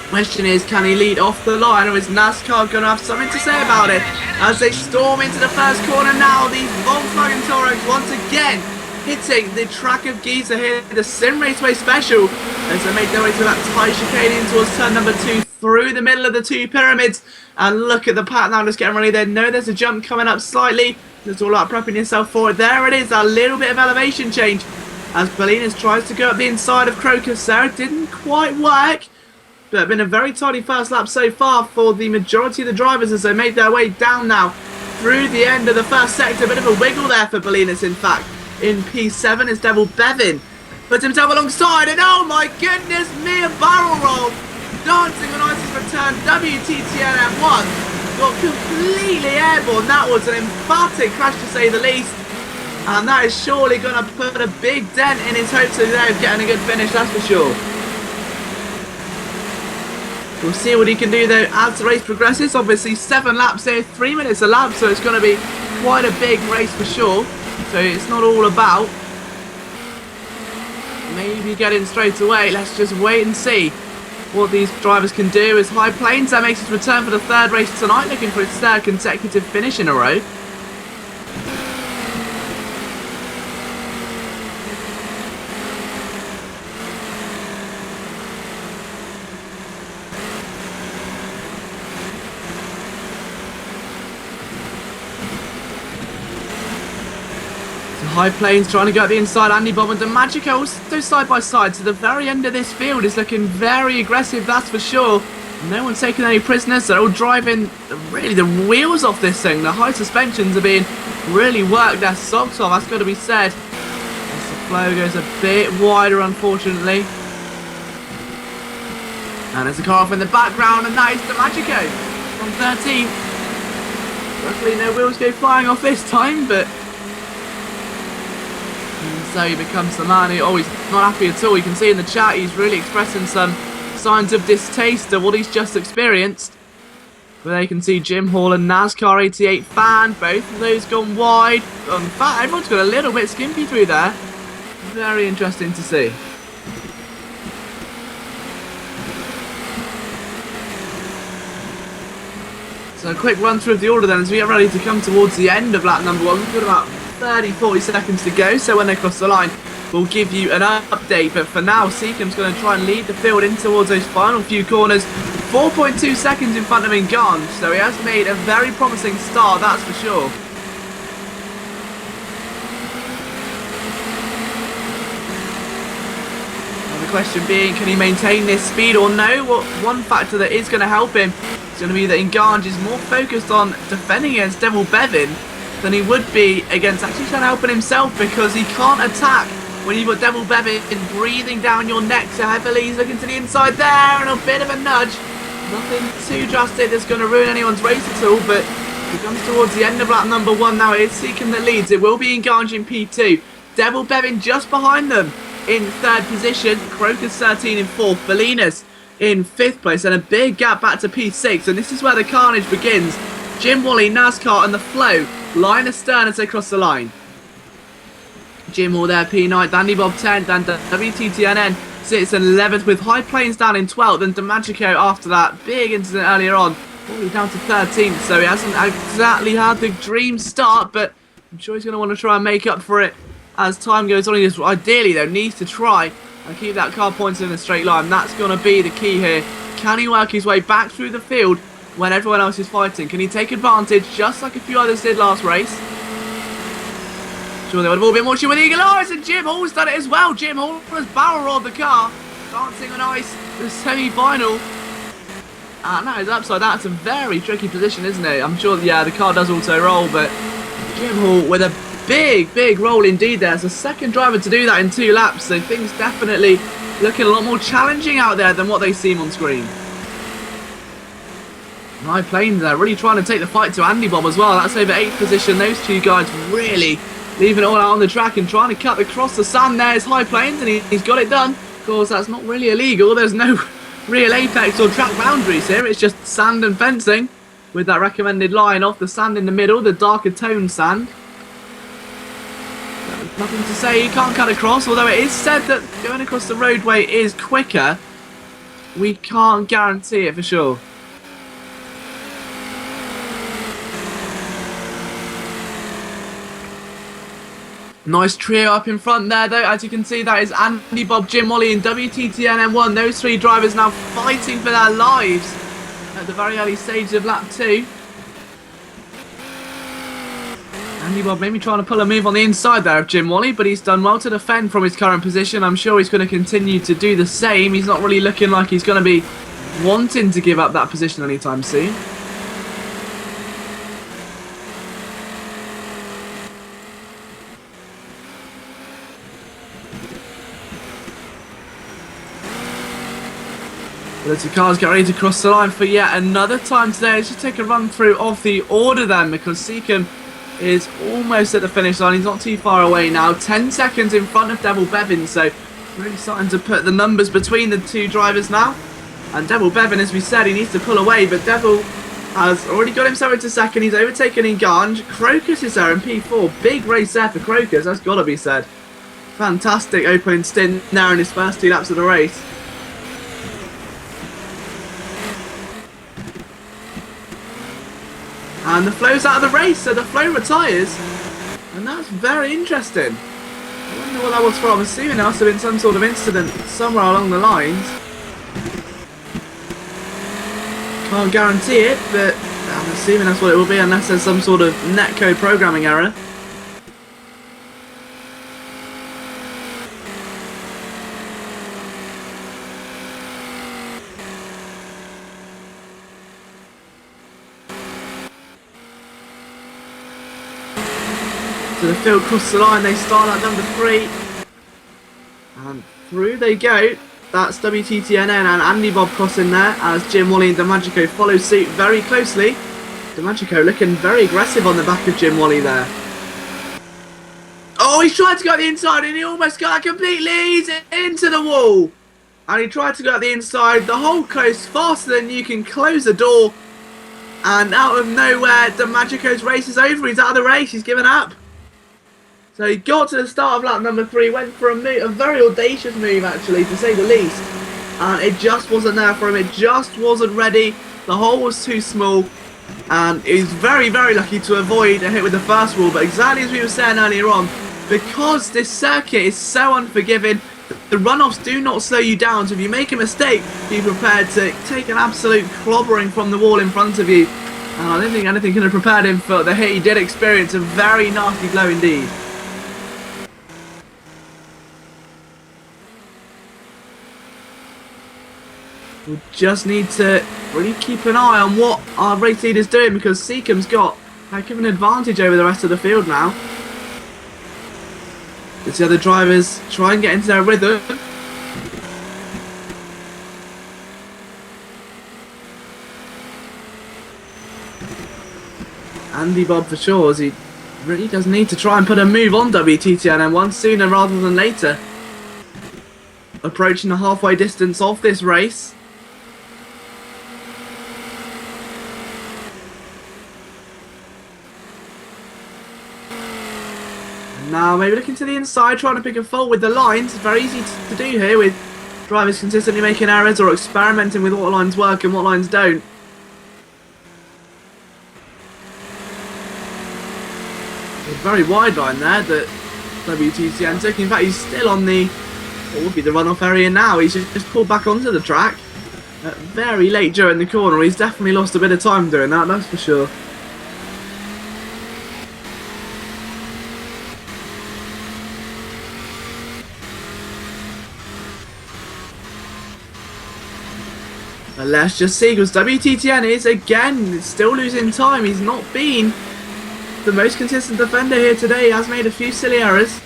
Question is, can he lead off the line or is NASCAR going to have something to say about it? As they storm into the first corner now, these Volkswagen Touaregs once again hitting the track of Giza here, the Sim Raceway Special, as they make their way to that tight chicane in towards turn number 2 through the middle of the 2 pyramids. And look at the path now, just getting ready. They know there's a jump coming up slightly. It's all about prepping yourself for it. There it is, a little bit of elevation change as Bolinas tries to go up the inside of Crocus there. It didn't quite work, but it's been a very tidy first lap so far for the majority of the drivers as they make their way down now through the end of the first sector. A bit of a wiggle there for Bolinas, in fact. In P7 is Devil Bevin. Puts himself alongside, and oh my goodness me, a barrel roll. Dancing on Ice's return, WTTN M1 got completely airborne. That was an emphatic crash to say the least. And that is surely going to put a big dent in his hopes of getting a good finish, that's for sure. We'll see what he can do though as the race progresses. Obviously 7 laps here, 3 minutes a lap, so it's going to be quite a big race for sure. So it's not all about maybe getting straight away. Let's just wait and see what these drivers can do. As High Plains that makes his return for the 3rd race tonight, looking for his 3rd consecutive finish in a row. High Plains trying to go at the inside. Andy Bob and DeMagico also side by side to the very end of this field is looking very aggressive, that's for sure. No one's taking any prisoners. They're all driving really the wheels off this thing. The high suspensions are being really worked their socks off, that's got to be said. As the flow goes a bit wider, unfortunately. And there's a car off in the background, and that is DeMagico from 13th. Luckily no wheels go flying off this time, but so he becomes the man who, oh, he's not happy at all. You can see in the chat he's really expressing some signs of distaste of what he's just experienced. But there you can see Jim Hall and NASCAR 88 fan, both of those gone wide. In fact, everyone's got a little bit skimpy through there. Very interesting to see. So a quick run through of the order then as we get ready to come towards the end of lap number 1. We've got about 30-40 seconds to go, so when they cross the line we'll give you an update, but for now Seacombe's going to try and lead the field in towards those final few corners. 4.2 seconds in front of Nganj, so he has made a very promising start, that's for sure. Now the question being, can he maintain this speed or no? Well, one factor that is going to help him is going to be that Nganj is more focused on defending against Devil Bevin than he would be against actually trying to help himself, because he can't attack when you've got Devil Bevin breathing down your neck so heavily. He's looking to the inside there, and a bit of a nudge. Nothing too drastic that's going to ruin anyone's race at all, but it comes towards the end of lap number 1 now. It is Seacombe that leads. It will be Nganj in P2. Devil Bevin just behind them in 3rd position. Crocus 13 in 4th. Bolinas in 5th place, and a big gap back to P6, and this is where the carnage begins. Jim Wally, NASCAR and the flow line astern as they cross the line. Jim Hall there, P9, Dandy Bob 10th, and WTTNN sits in 11th with High Plains down in 12th, and DeMagico after that big incident earlier on, all down to 13th, so he hasn't exactly had the dream start, but I'm sure he's going to want to try and make up for it as time goes on. He just ideally though needs to try and keep that car pointed in a straight line. That's going to be the key here. Can he work his way back through the field when everyone else is fighting? Can he take advantage just like a few others did last race? Sure, they would have all been watching with eagle eyes, and Jim Hall's done it as well. Jim Hall has barrel rolled the car, dancing on ice, the semi-final. And that is upside. That's a very tricky position, isn't it? I'm sure, yeah, the car does auto roll, but Jim Hall with a big roll indeed there. As the 2nd driver to do that in 2 laps, so things definitely looking a lot more challenging out there than what they seem on screen. High Plains there, really trying to take the fight to Andy Bob as well. That's over 8th position. Those 2 guys really leaving it all out on the track and trying to cut across the sand there. Is High Plains, and he's got it done. Of course, that's not really illegal. There's no real apex or track boundaries here. It's just sand and fencing. with that recommended line off the sand in the middle, the darker toned sand. Nothing to say, you can't cut across, although it is said that going across the roadway is quicker. We can't guarantee it for sure. Nice trio up in front there though. As you can see, that is Andy, Bob, Jim, Wally and WTTN M1. Those three drivers now fighting for their lives at the very early stages of lap 2. Andy Bob maybe trying to pull a move on the inside there of Jim Wally, but he's done well to defend from his current position. I'm sure he's going to continue to do the same. He's not really looking like he's going to be wanting to give up that position anytime soon. The two cars get ready to cross the line for yet another time today. Let's just take a run through of the order then, because Seacombe is almost at the finish line. He's not too far away now. 10 seconds in front of Devil Bevan, so really starting to put the numbers between the two drivers now. And Devil Bevan, as we said, he needs to pull away, but Devil has already got himself into second. He's overtaken Inganj. Crocus is there in P4. Big race there for Crocus, that's got to be said. Fantastic opening stint now in his first 2 laps of the race. And the Flow's out of the race, so the Flow retires. And that's very interesting. I wonder what that was for. I'm assuming there must have been some sort of incident somewhere along the lines. Can't guarantee it, but I'm assuming that's what it will be unless there's some sort of netcode programming error. So the field cross the line, they start at number 3. And through they go. That's WTTNN and Andy Bob crossing there as Jim Wally and DiMaggio follow suit very closely. DiMaggio looking very aggressive on the back of Jim Wally there. Oh, he's tried to go at the inside and he almost got a complete lead into the wall. And he tried to go at the inside. The hole closed faster than you can close the door. And out of nowhere, DiMaggio's race is over. He's out of the race. He's given up. So he got to the start of lap number 3, went for a very audacious move actually, to say the least. And it just wasn't there for him, it just wasn't ready. The hole was too small. And he was very, very lucky to avoid a hit with the first wall. But exactly as we were saying earlier on, because this circuit is so unforgiving, the runoffs do not slow you down. So if you make a mistake, be prepared to take an absolute clobbering from the wall in front of you. And I don't think anything could have prepared him for the hit he did experience, a very nasty blow indeed. We just need to really keep an eye on what our race leader's doing, because Seacombe's got a heck of an advantage over the rest of the field now. As the other drivers try and get into their rhythm. Andy Bob for sure, as he really does need to try and put a move on WTTN1 sooner rather than later. Approaching the halfway distance of this race. Now maybe looking to the inside, trying to pick a fault with the lines. It's very easy to do here with drivers consistently making errors or experimenting with what lines work and what lines don't. A very wide line there that WTCN took. In fact, he's still on the, what would be the runoff area now. He's just pulled back onto the track very late during the corner. He's definitely lost a bit of time doing that, that's for sure. But let's just see, because WTTN is again still losing time. He's not been the most consistent defender here today. He has made a few silly errors.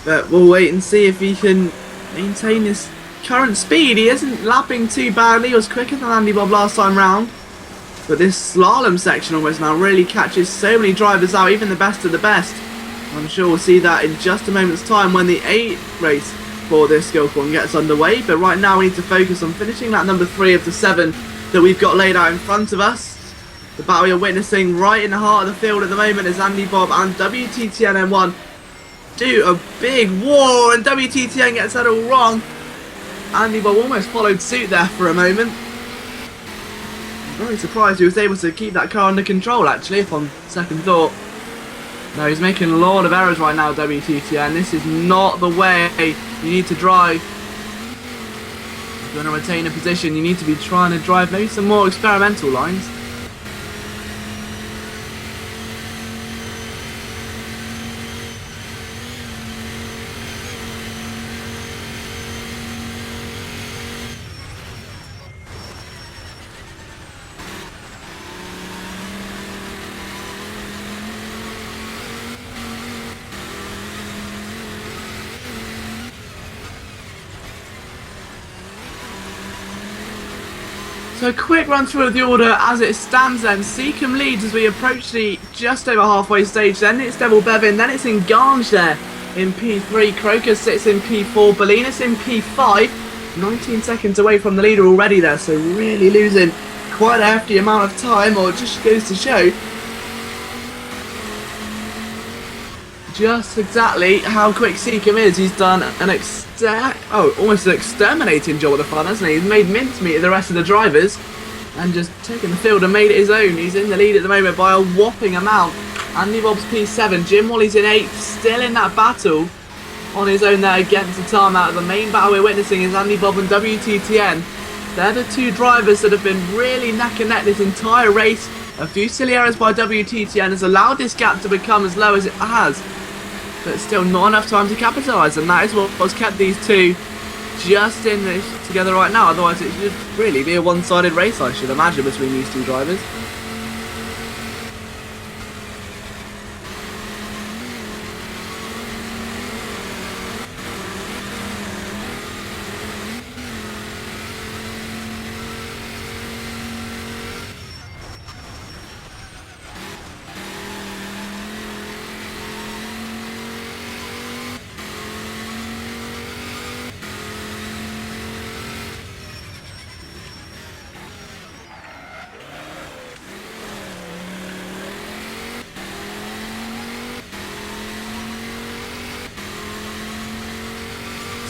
But we'll wait and see if he can maintain his current speed. He isn't lapping too badly. He was quicker than Andy Bob last time round. But this slalom section almost now really catches so many drivers out, even the best of the best. I'm sure we'll see that in just a moment's time when the 8 race for this skill corner gets underway. But right now we need to focus on finishing lap number 3 of the 7 that we've got laid out in front of us. The battle you're witnessing right in the heart of the field at the moment is Andy Bob and WTTN M1 do a big war, and WTTN gets that all wrong. Andy Bob almost followed suit there for a moment. I'm very surprised he was able to keep that car under control, actually, if on second thought. No, he's making a lot of errors right now, WTTN. This is not the way you need to drive. If you want to retain a position, you need to be trying to drive maybe some more experimental lines. So a quick run through of the order as it stands then. Seacombe leads as we approach the just over halfway stage. Then it's Devil Bevin, then it's Engange there in P3. Croker sits in P4, Bolinas in P5. 19 seconds away from the leader already there, so really losing quite a hefty amount of time, or it just goes to show just exactly how quick Seacombe is. He's done an almost an exterminating job of the fun, hasn't he? He's made mincemeat of the rest of the drivers and just taken the field and made it his own. He's in the lead at the moment by a whopping amount. Andy Bob's P7, Jim Wally's in 8th, still in that battle on his own there against the tarmac. The main battle we're witnessing is Andy Bob and WTTN. They're the two drivers that have been really neck and neck this entire race. A few silly errors by WTTN has allowed this gap to become as low as it has, but still not enough time to capitalise, and that is what's kept these two just in this together right now. Otherwise it should really be a one-sided race, I should imagine, between these two drivers.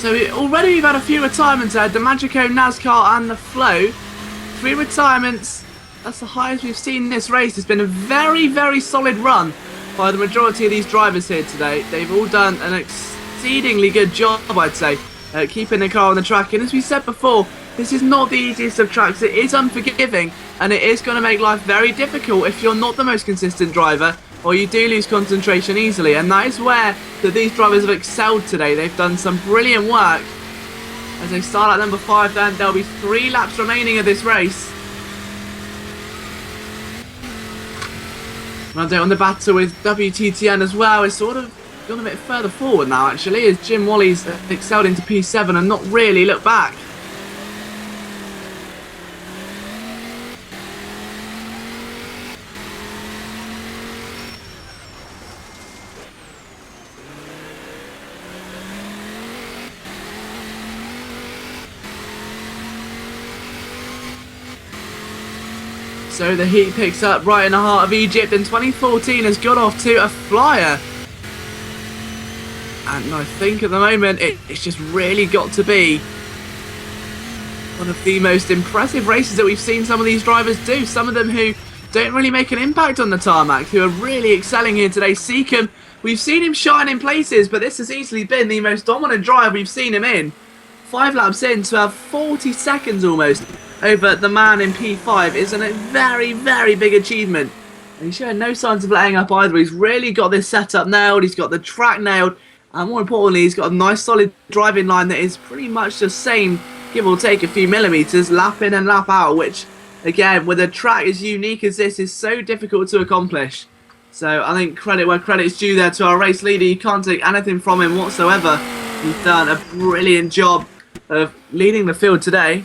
So already we've had a few retirements there, the Magico, NASCAR and the Flow. 3 retirements, that's the highest we've seen in this race. It's been a very, very solid run by the majority of these drivers here today. They've all done an exceedingly good job, I'd say, at keeping the car on the track. And as we said before, this is not the easiest of tracks. It is unforgiving, and it is going to make life very difficult if you're not the most consistent driver, or you do lose concentration easily. And that is where these drivers have excelled today. They've done some brilliant work. As they start at number 5, then there'll be 3 laps remaining of this race. An update on the battle with WTTN as well. It's sort of gone a bit further forward now, actually, as Jim Wally's excelled into P7 and not really looked back. So the heat picks up right in the heart of Egypt, and 2014 has got off to a flyer. And I think at the moment it's just really got to be one of the most impressive races that we've seen some of these drivers do. Some of them who don't really make an impact on the tarmac, who are really excelling here today. Seacombe, we've seen him shine in places, but this has easily been the most dominant drive we've seen him in. 5 laps in to have 40 seconds almost over the man in P5 is a very, very big achievement. And he's showing no signs of letting up either. He's really got this setup nailed, he's got the track nailed, and more importantly, he's got a nice solid driving line that is pretty much the same, give or take a few millimetres, lap in and lap out, which, again, with a track as unique as this, is so difficult to accomplish. So I think credit where credit's due there to our race leader. You can't take anything from him whatsoever. He's done a brilliant job of leading the field today.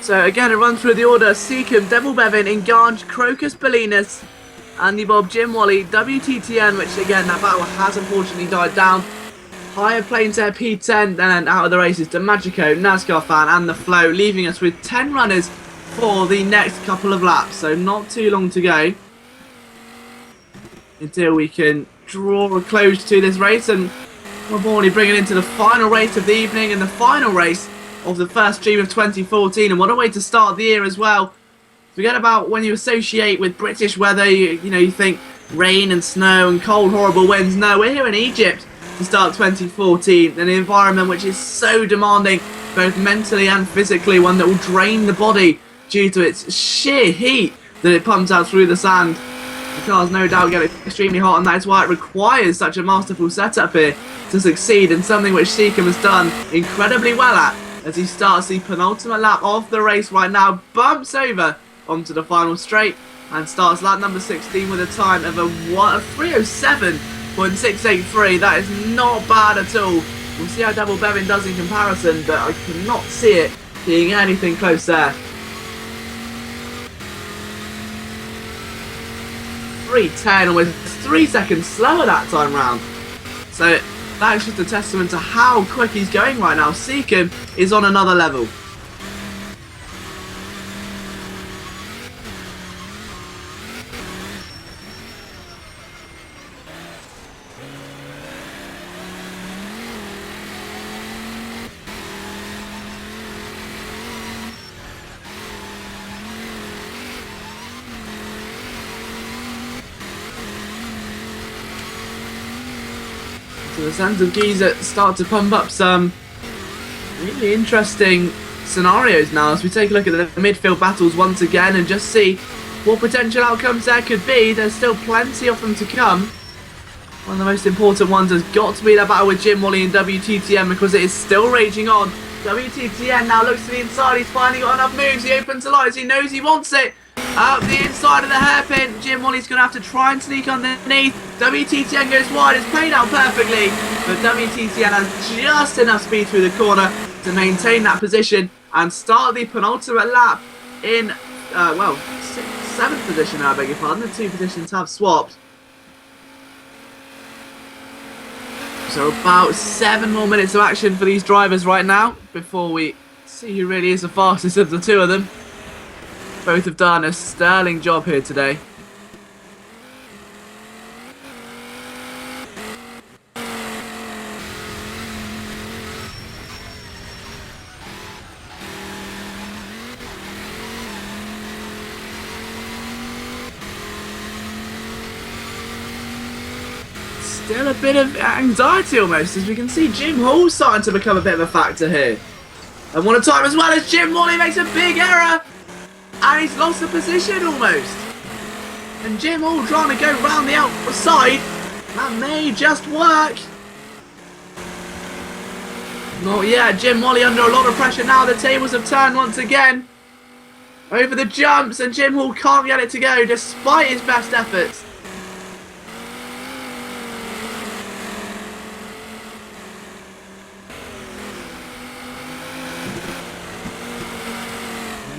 So again, it runs through the order: Seacombe, Devil Bevan, Engange, Crocus, Bellinus, Andy Bob, Jim Wally, WTTN, which again, that battle has unfortunately died down. Higher Plains Air P10, and then out of the races, DeMagico, NASCAR Fan, and The Flow, leaving us with 10 runners for the next couple of laps. So not too long to go until we can draw a close to this race, and we're already bringing into the final race of the evening and the final race of the first stream of 2014. And what a way to start the year as well. Forget about when you associate with British weather, you think rain and snow and cold, horrible winds. No, we're here in Egypt to start 2014, an environment which is so demanding, both mentally and physically, one that will drain the body due to its sheer heat that it pumps out through the sand. The cars no doubt get extremely hot, and that is why it requires such a masterful setup here to succeed, and something which Seacombe has done incredibly well at as he starts the penultimate lap of the race right now, bumps over onto the final straight and starts lap number 16 with a time of a 3:07.683. That is not bad at all. We'll see how Devil Bevan does in comparison, but I cannot see it being anything close there. 3:10, almost 3 seconds slower that time round. So that's just a testament to how quick he's going right now. Seacombe is on another level. So the sands of Giza start to pump up some really interesting scenarios now as we take a look at the midfield battles once again and just see what potential outcomes there could be. There's still plenty of them to come. One of the most important ones has got to be that battle with Jim Wally and WTTN, because it is still raging on. WTTN now looks to the inside. He's finally got enough moves. He opens the lights. He knows he wants it. Up the inside of the hairpin. Jim Wally's going to have to try and sneak underneath. WTTN goes wide. It's played out perfectly. But WTTN has just enough speed through the corner to maintain that position and start the penultimate lap in, seventh position now, I beg your pardon. The two positions have swapped. So about 7 more minutes of action for these drivers right now before we see who really is the fastest of the two of them. Both have done a sterling job here today. Still a bit of anxiety almost, as we can see Jim Hall starting to become a bit of a factor here. And what a time as well, as Jim Wally makes a big error. And he's lost the position almost. And Jim Hall trying to go round the outside. That may just work. Not yet. Jim Wally under a lot of pressure now. The tables have turned once again. Over the jumps, and Jim Hall can't get it to go despite his best efforts.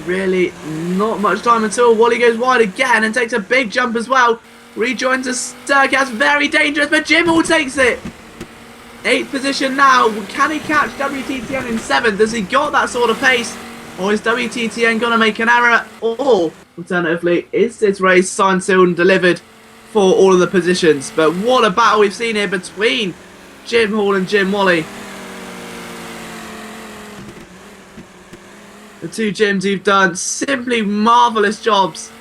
Really not much time at all. Wally goes wide again and takes a big jump as well. Rejoins a Sturgas, very dangerous, but Jim Hall takes it. 8th position now. Can he catch WTTN in 7th? Has he got that sort of pace? Or is WTTN going to make an error? Or, alternatively, is this race signed, sealed and delivered for all of the positions? But what a battle we've seen here between Jim Hall and Jim Wally. The two Jims who've done simply marvellous jobs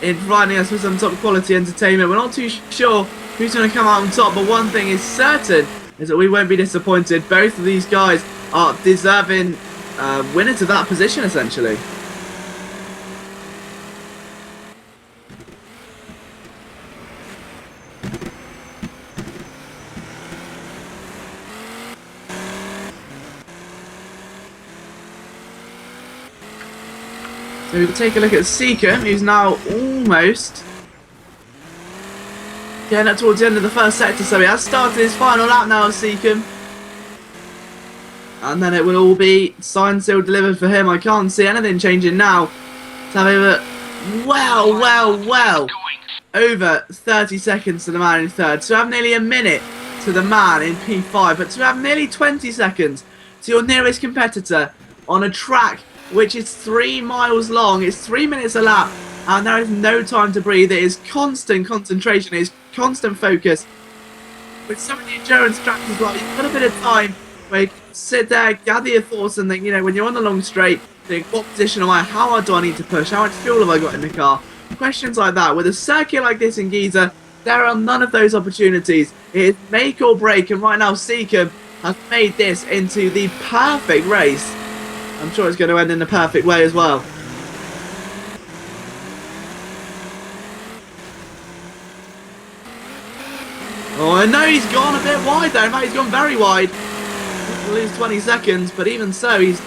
in providing us with some top quality entertainment. We're not too sure who's going to come out on top, but one thing is certain is that we won't be disappointed. Both of these guys are deserving winners of that position, essentially. So we can take a look at Seacombe, who's now almost getting up towards the end of the first sector. So he has started his final lap now, Seacombe. and then it will all be signed, sealed, delivered for him. I can't see anything changing now. Let's have over, well, over 30 seconds to the man in third. To have nearly a minute to the man in P5, but to have nearly 20 seconds to your nearest competitor on a track which is 3 miles long. It's 3 minutes a lap, and there is no time to breathe. It is constant concentration, it is constant focus. With some of the endurance tracks as well, you've got a bit of time where you can sit there, gather your thoughts, and think, you know, when you're on the long straight, think, what position am I? How hard do I need to push? How much fuel have I got in the car? Questions like that. With a circuit like this in Giza, there are none of those opportunities. It is make or break, and right now Seacombe has made this into the perfect race. I'm sure it's going to end in the perfect way as well. Oh, I know he's gone a bit wide there. In fact, he's gone very wide. He'll lose 20 seconds, but even so, he's,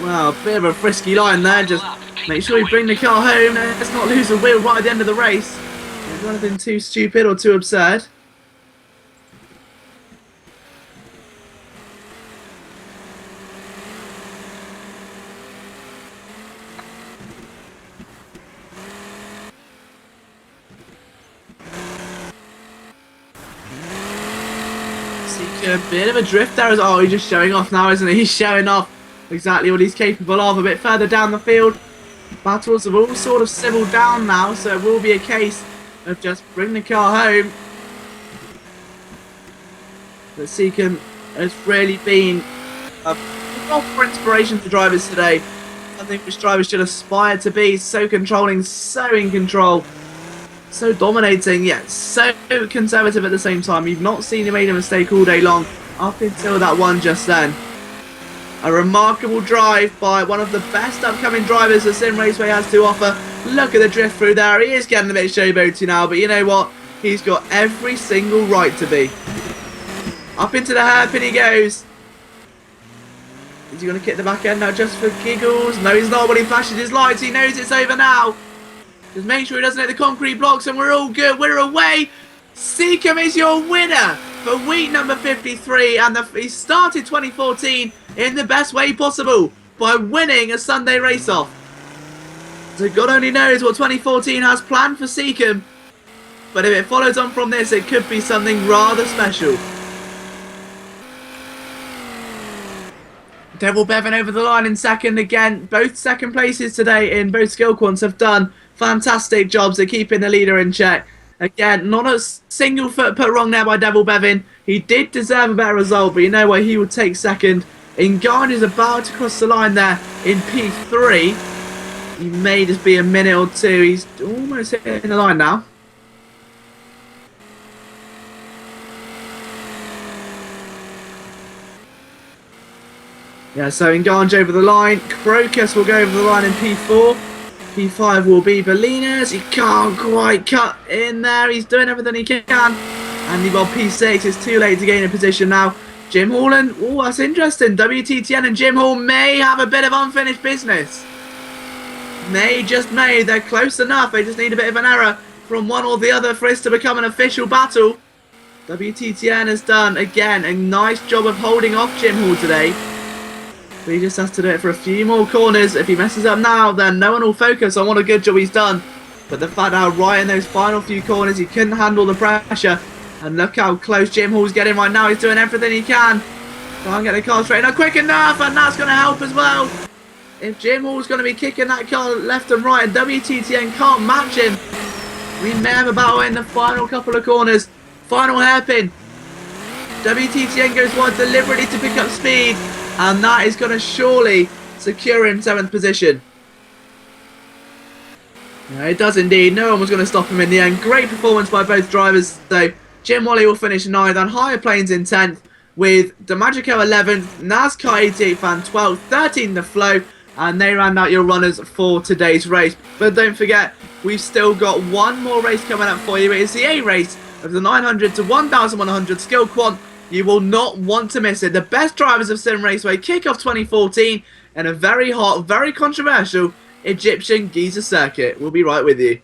well, a bit of a frisky line there. Just make sure you bring the car home. Let's not lose a wheel right at the end of the race. Don't do anything too stupid or too absurd. A bit of a drift there. Oh, he's just showing off now, isn't he? He's showing off exactly what he's capable of. A bit further down the field, battles have all sort of civiled down now, so it will be a case of just bring the car home. But Seacombe has really been a proper inspiration to drivers today. I think which drivers should aspire to be. So controlling, so in control, so dominating, yet so conservative at the same time. You've not seen him make a mistake all day long, up until that one just then. A remarkable drive by one of the best upcoming drivers that Sim Raceway has to offer. Look at the drift through there. He is getting a bit showboaty now, but you know what? He's got every single right to be. Up into the hairpin he goes. Is he going to kick the back end now just for giggles? No, he's not. When he flashes his lights, he knows it's over now. Just make sure he doesn't hit the concrete blocks, and we're all good. We're away. Seacombe is your winner for week number 53, and he started 2014 in the best way possible by winning a Sunday race-off. So God only knows what 2014 has planned for Seacombe, but if it follows on from this, it could be something rather special. Devil Bevan over the line in second again. Both second places today in both skill quants have done fantastic jobs at keeping the leader in check. Again, not a single foot put wrong there by Devil Bevan. He did deserve a better result, but you know what? He will take second. Ngan is about to cross the line there in P3. He may just be a minute or two. He's almost hitting the line now. Yeah, so Nganj over the line. Crocus will go over the line in P4. P5 will be Bolinas. He can't quite cut in there. He's doing everything he can. And you've got P6. It's too late to gain a position now. Jim Hall and... oh, that's interesting. WTTN and Jim Hall may have a bit of unfinished business. Just may. They're close enough. They just need a bit of an error from one or the other for this to become an official battle. WTTN has done, again, a nice job of holding off Jim Hall today. But he just has to do it for a few more corners. If he messes up now, then no one will focus on what a good job he's done. But the fact how right in those final few corners, he couldn't handle the pressure. And look how close Jim Hall's getting right now. He's doing everything he can. Try and get the car straight. Not quick enough, and that's going to help as well. If Jim Hall's going to be kicking that car left and right, and WTTN can't match him, we may have a battle in the final couple of corners. Final hairpin. WTTN goes wide deliberately to pick up speed. And that is going to surely secure him 7th position. Yeah, it does indeed. No one was going to stop him in the end. Great performance by both drivers, though. Jim Wally will finish 9th, and Higher Plains in 10th, with DeMagico 11th, NASCAR 88 Fan 12th, 13th the Flow, and they round out your runners for today's race. But don't forget, we've still got one more race coming up for you. It is the A race of the 900 to 1100 skill quant. You will not want to miss it. The best drivers of Sim Raceway kick off 2014 in a very hot, very controversial Egyptian Giza circuit. We'll be right with you.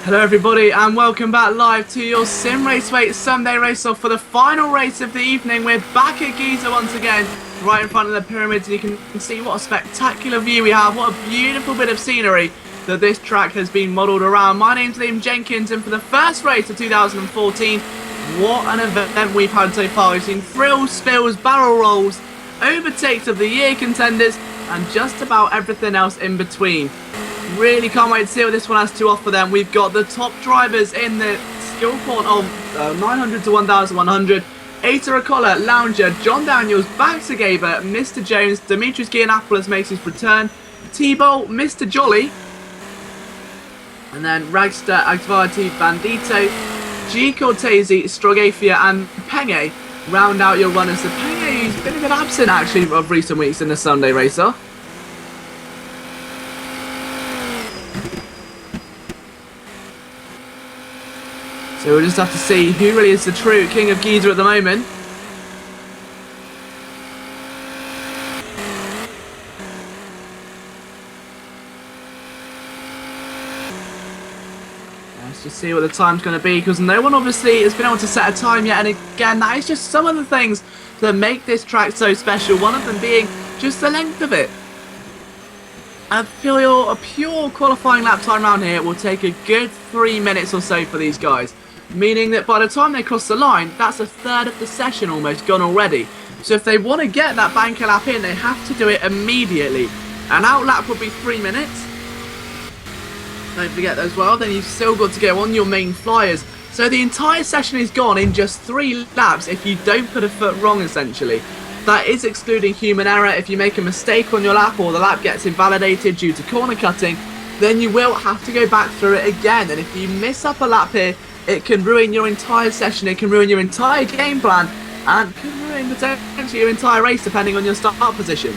Hello everybody and welcome back live to your Sim Raceway Sunday race off for the final race of the evening. We're back at Giza once again, right in front of the pyramids, and you can see what a spectacular view we have. What a beautiful bit of scenery that this track has been modelled around. My name's Liam Jenkins, and for the first race of 2014, what an event we've had so far. We've seen thrills, spills, barrel rolls, overtakes of the year contenders, and just about everything else in between. Really can't wait to see what this one has to offer them. We've got the top drivers in the skill point of 900 to 1100. Aita Acola, Lounger, John Daniels, Baxter Gaber, Mr. Jones, Demetrius Giannopoulos makes his return, T-Bolt, Mr. Jolly, and then Ragster, Agvarti, Bandito, G. Cortese, Strogafia and Penge round out your runners. So Penge, who's been a bit absent actually of recent weeks in the Sunday racer. So we'll just have to see who really is the true king of Giza at the moment. Let's just see what the time's going to be, because no one obviously has been able to set a time yet. And again, that is just some of the things that make this track so special. One of them being just the length of it. A pure qualifying lap time around here will take a good 3 minutes or so for these guys. Meaning that by the time they cross the line, that's a third of the session almost gone already. So if they want to get that banker lap in, they have to do it immediately. An out lap would be 3 minutes. Don't forget as well, then you've still got to go on your main flyers. So the entire session is gone in just 3 laps if you don't put a foot wrong, essentially. That is excluding human error. If you make a mistake on your lap or the lap gets invalidated due to corner cutting, then you will have to go back through it again. And if you miss up a lap here, it can ruin your entire session, it can ruin your entire game plan, and can ruin potentially your entire race depending on your start position.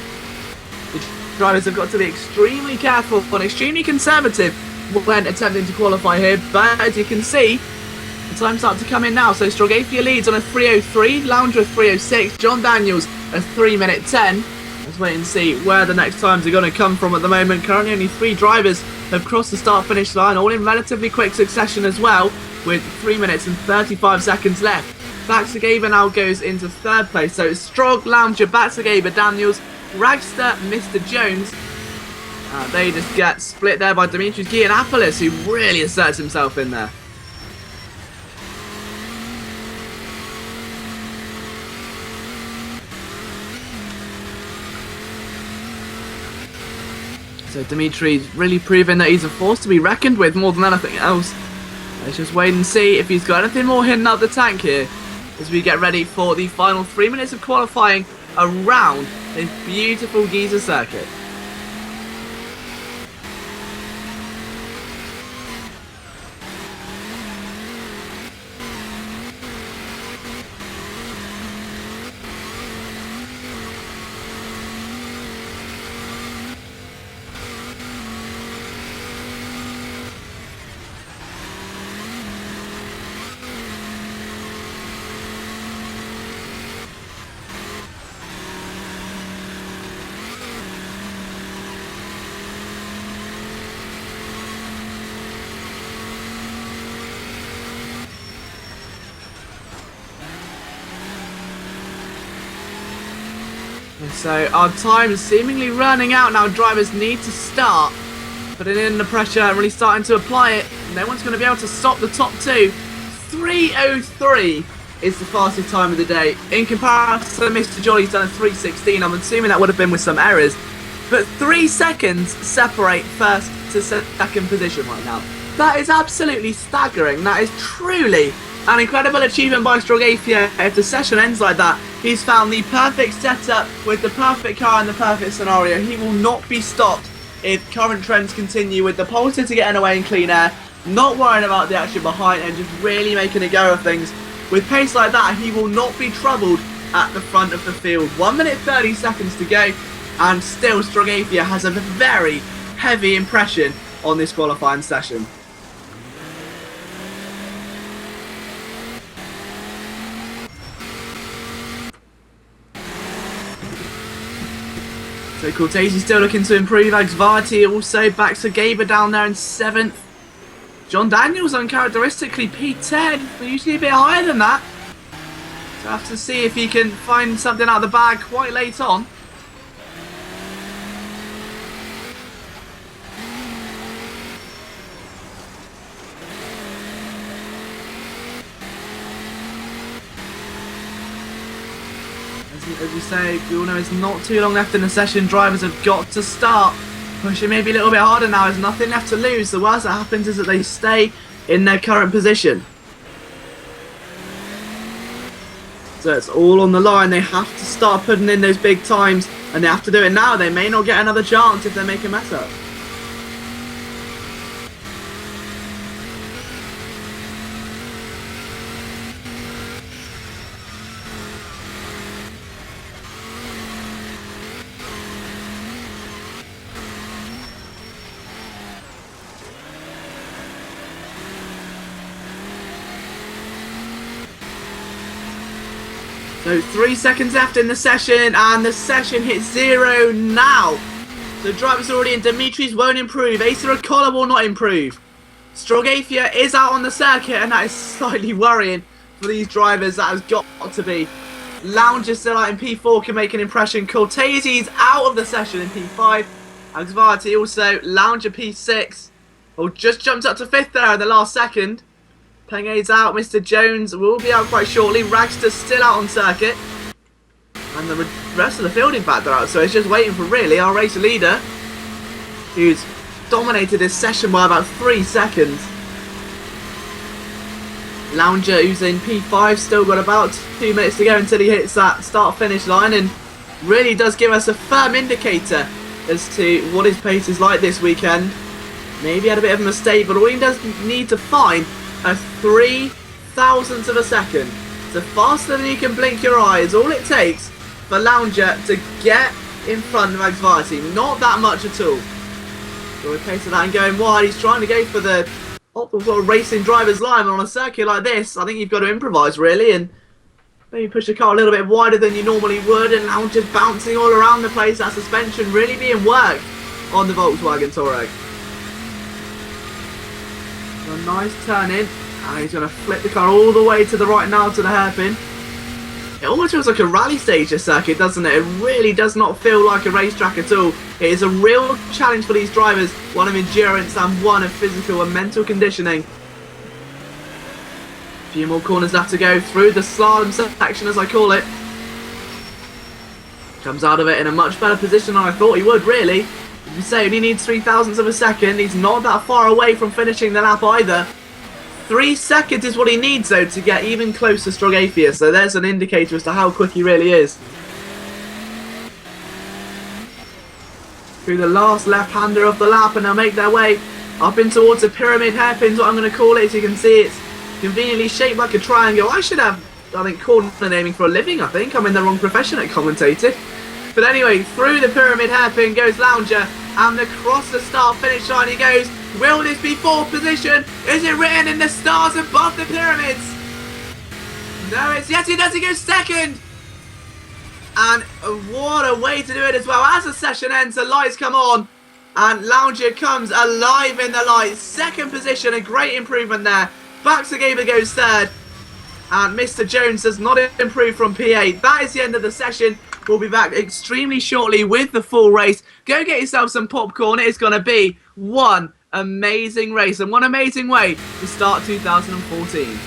The drivers have got to be extremely careful and extremely conservative when attempting to qualify here, but as you can see, the time's starting to come in now. So Strogafia leads on a 3:03, Lounger a 3:06, John Daniels a 3:10. Let's wait and see where the next times are going to come from at the moment. Currently only 3 drivers have crossed the start-finish line, all in relatively quick succession as well, with 3 minutes and 35 seconds left. Baxagaba now goes into 3rd place. So it's Strog, Lounger, Baxagaba, Daniels, Ragster, Mr. Jones. They just get split there by Dimitris Giannopoulos, who really asserts himself in there. So Dimitri's really proving that he's a force to be reckoned with more than anything else. Let's just wait and see if he's got anything more hidden up the tank here as we get ready for the final 3 minutes of qualifying around this beautiful Giza circuit. So our time is seemingly running out now. Drivers need to start putting in the pressure and really starting to apply it. No one's going to be able to stop the top 2. 3:03 is the fastest time of the day. In comparison, Mr. Jolly's done a 3:16. I'm assuming that would have been with some errors. But 3 seconds separate first to second position right now. That is absolutely staggering. That is truly an incredible achievement by Strogafia. If the session ends like that, he's found the perfect setup with the perfect car in the perfect scenario. He will not be stopped if current trends continue, with the Polestar getting away in clean air, not worrying about the action behind and just really making a go of things. With pace like that, he will not be troubled at the front of the field. 1 minute 30 seconds to go, and still Strogafia has a very heavy impression on this qualifying session. So Cortese still looking to improve. Axvarti also back to Gaber down there in 7th. John Daniels uncharacteristically P10, but usually a bit higher than that. So have to see if he can find something out of the bag quite late on. As you say, we all know it's not too long left in the session. Drivers have got to start pushing maybe a little bit harder now. There's nothing left to lose. The worst that happens is that they stay in their current position. So it's all on the line. They have to start putting in those big times, and they have to do it now. They may not get another chance if they make a mess up. So 3 seconds left in the session, and the session hits 0 now. The drivers already in. Dimitri's won't improve. Asa Acola will not improve. Strogafia is out on the circuit, and that is slightly worrying for these drivers. That has got to be. Lounge still out in P4, can make an impression. Cortese's out of the session in P5. Axvarti also. Lounge P6. Oh, just jumped up to 5th there in the last second. Pengade's out. Mr. Jones will be out quite shortly. Ragster's still out on circuit. And the rest of the field, in fact, are out. So it's just waiting for, really, our race leader, who's dominated this session by about 3 seconds. Lounger, who's in P5, still got about 2 minutes to go until he hits that start-finish line, and really does give us a firm indicator as to what his pace is like this weekend. Maybe had a bit of a mistake, but all he does need to find a 3,000th of a second. So faster than you can blink your eye is all it takes for Lounger to get in front of Axvarti. Not that much at all. So in case of that and going wide, he's trying to go for the optimal sort of racing driver's line. And on a circuit like this, I think you've got to improvise really and maybe push the car a little bit wider than you normally would. And Lounger's bouncing all around the place. That suspension really being worked on the Volkswagen Touareg. A nice turn in, and he's going to flip the car all the way to the right now to the hairpin. It almost feels like a rally stage, this circuit, doesn't it? It really does not feel like a racetrack at all. It is a real challenge for these drivers, one of endurance and one of physical and mental conditioning. A few more corners left to go through the slalom section, as I call it. Comes out of it in a much better position than I thought he would, really. As you say, he needs 3,000ths of a second. He's not that far away from finishing the lap either. 3 seconds is what he needs, though, to get even close to Strogafia. So there's an indicator as to how quick he really is. Through the last left-hander of the lap, and they'll make their way up in towards the pyramid hairpin, is what I'm going to call it. As you can see, it's conveniently shaped like a triangle. I should have, I think, corner naming for a living, I think. I'm in the wrong profession at commentating. But anyway, through the pyramid hairpin goes Lounger, and across the start-finish line he goes. Will this be 4th position? Is it written in the stars above the pyramids? No, it's yes, he does. He goes 2nd. And what a way to do it as well. As the session ends, the lights come on, and Lounger comes alive in the lights. 2nd position, a great improvement there. Baxagaba goes 3rd. And Mr. Jones does not improve from P8. That is the end of the session. We'll be back extremely shortly with the full race. Go get yourself some popcorn. It's going to be one amazing race, and one amazing way to start 2014.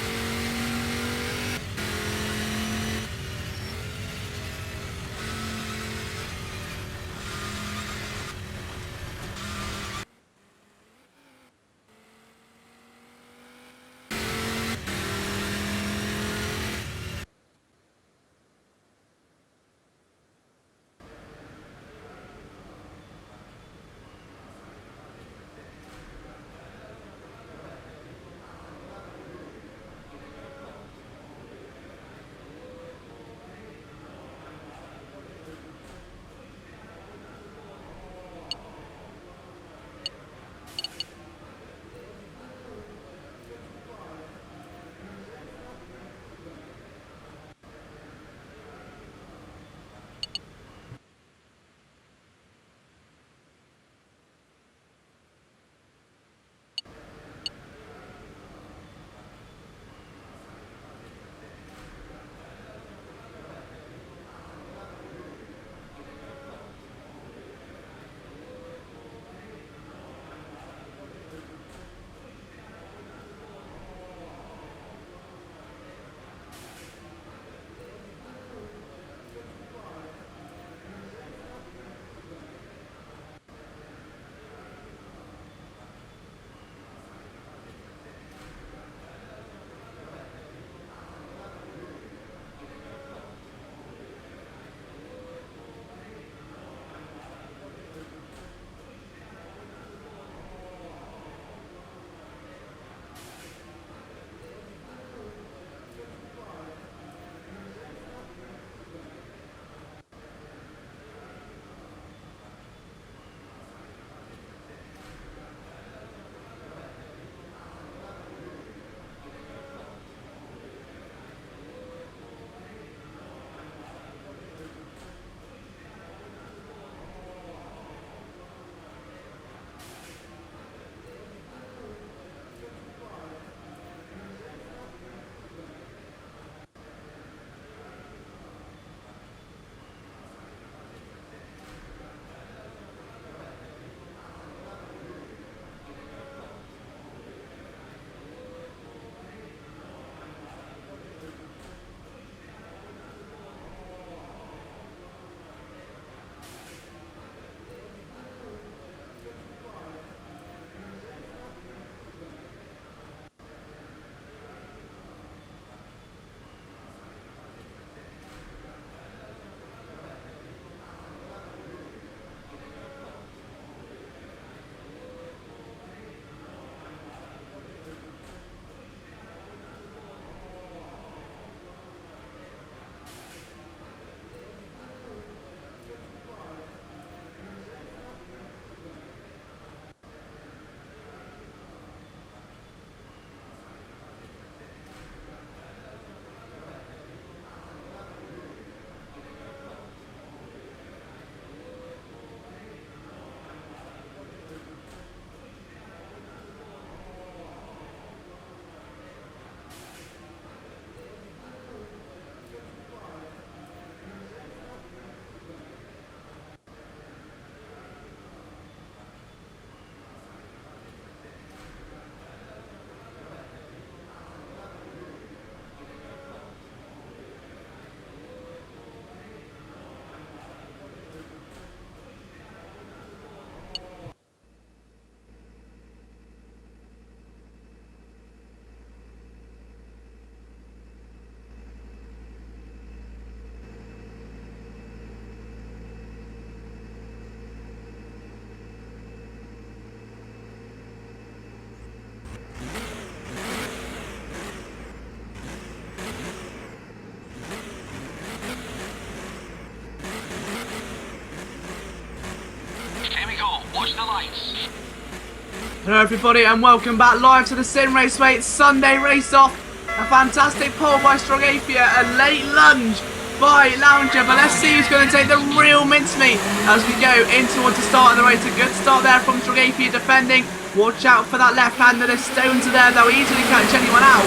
Hello everybody and welcome back live to the Sim Raceway Sunday race-off. A fantastic pole by Strogafia, a late lunge by Lounger, but let's see who's going to take the real mincemeat as we go in towards the start of the race. A good start there from Strogafia defending. Watch out for that left-hander, there's stones there, they'll easily catch anyone out.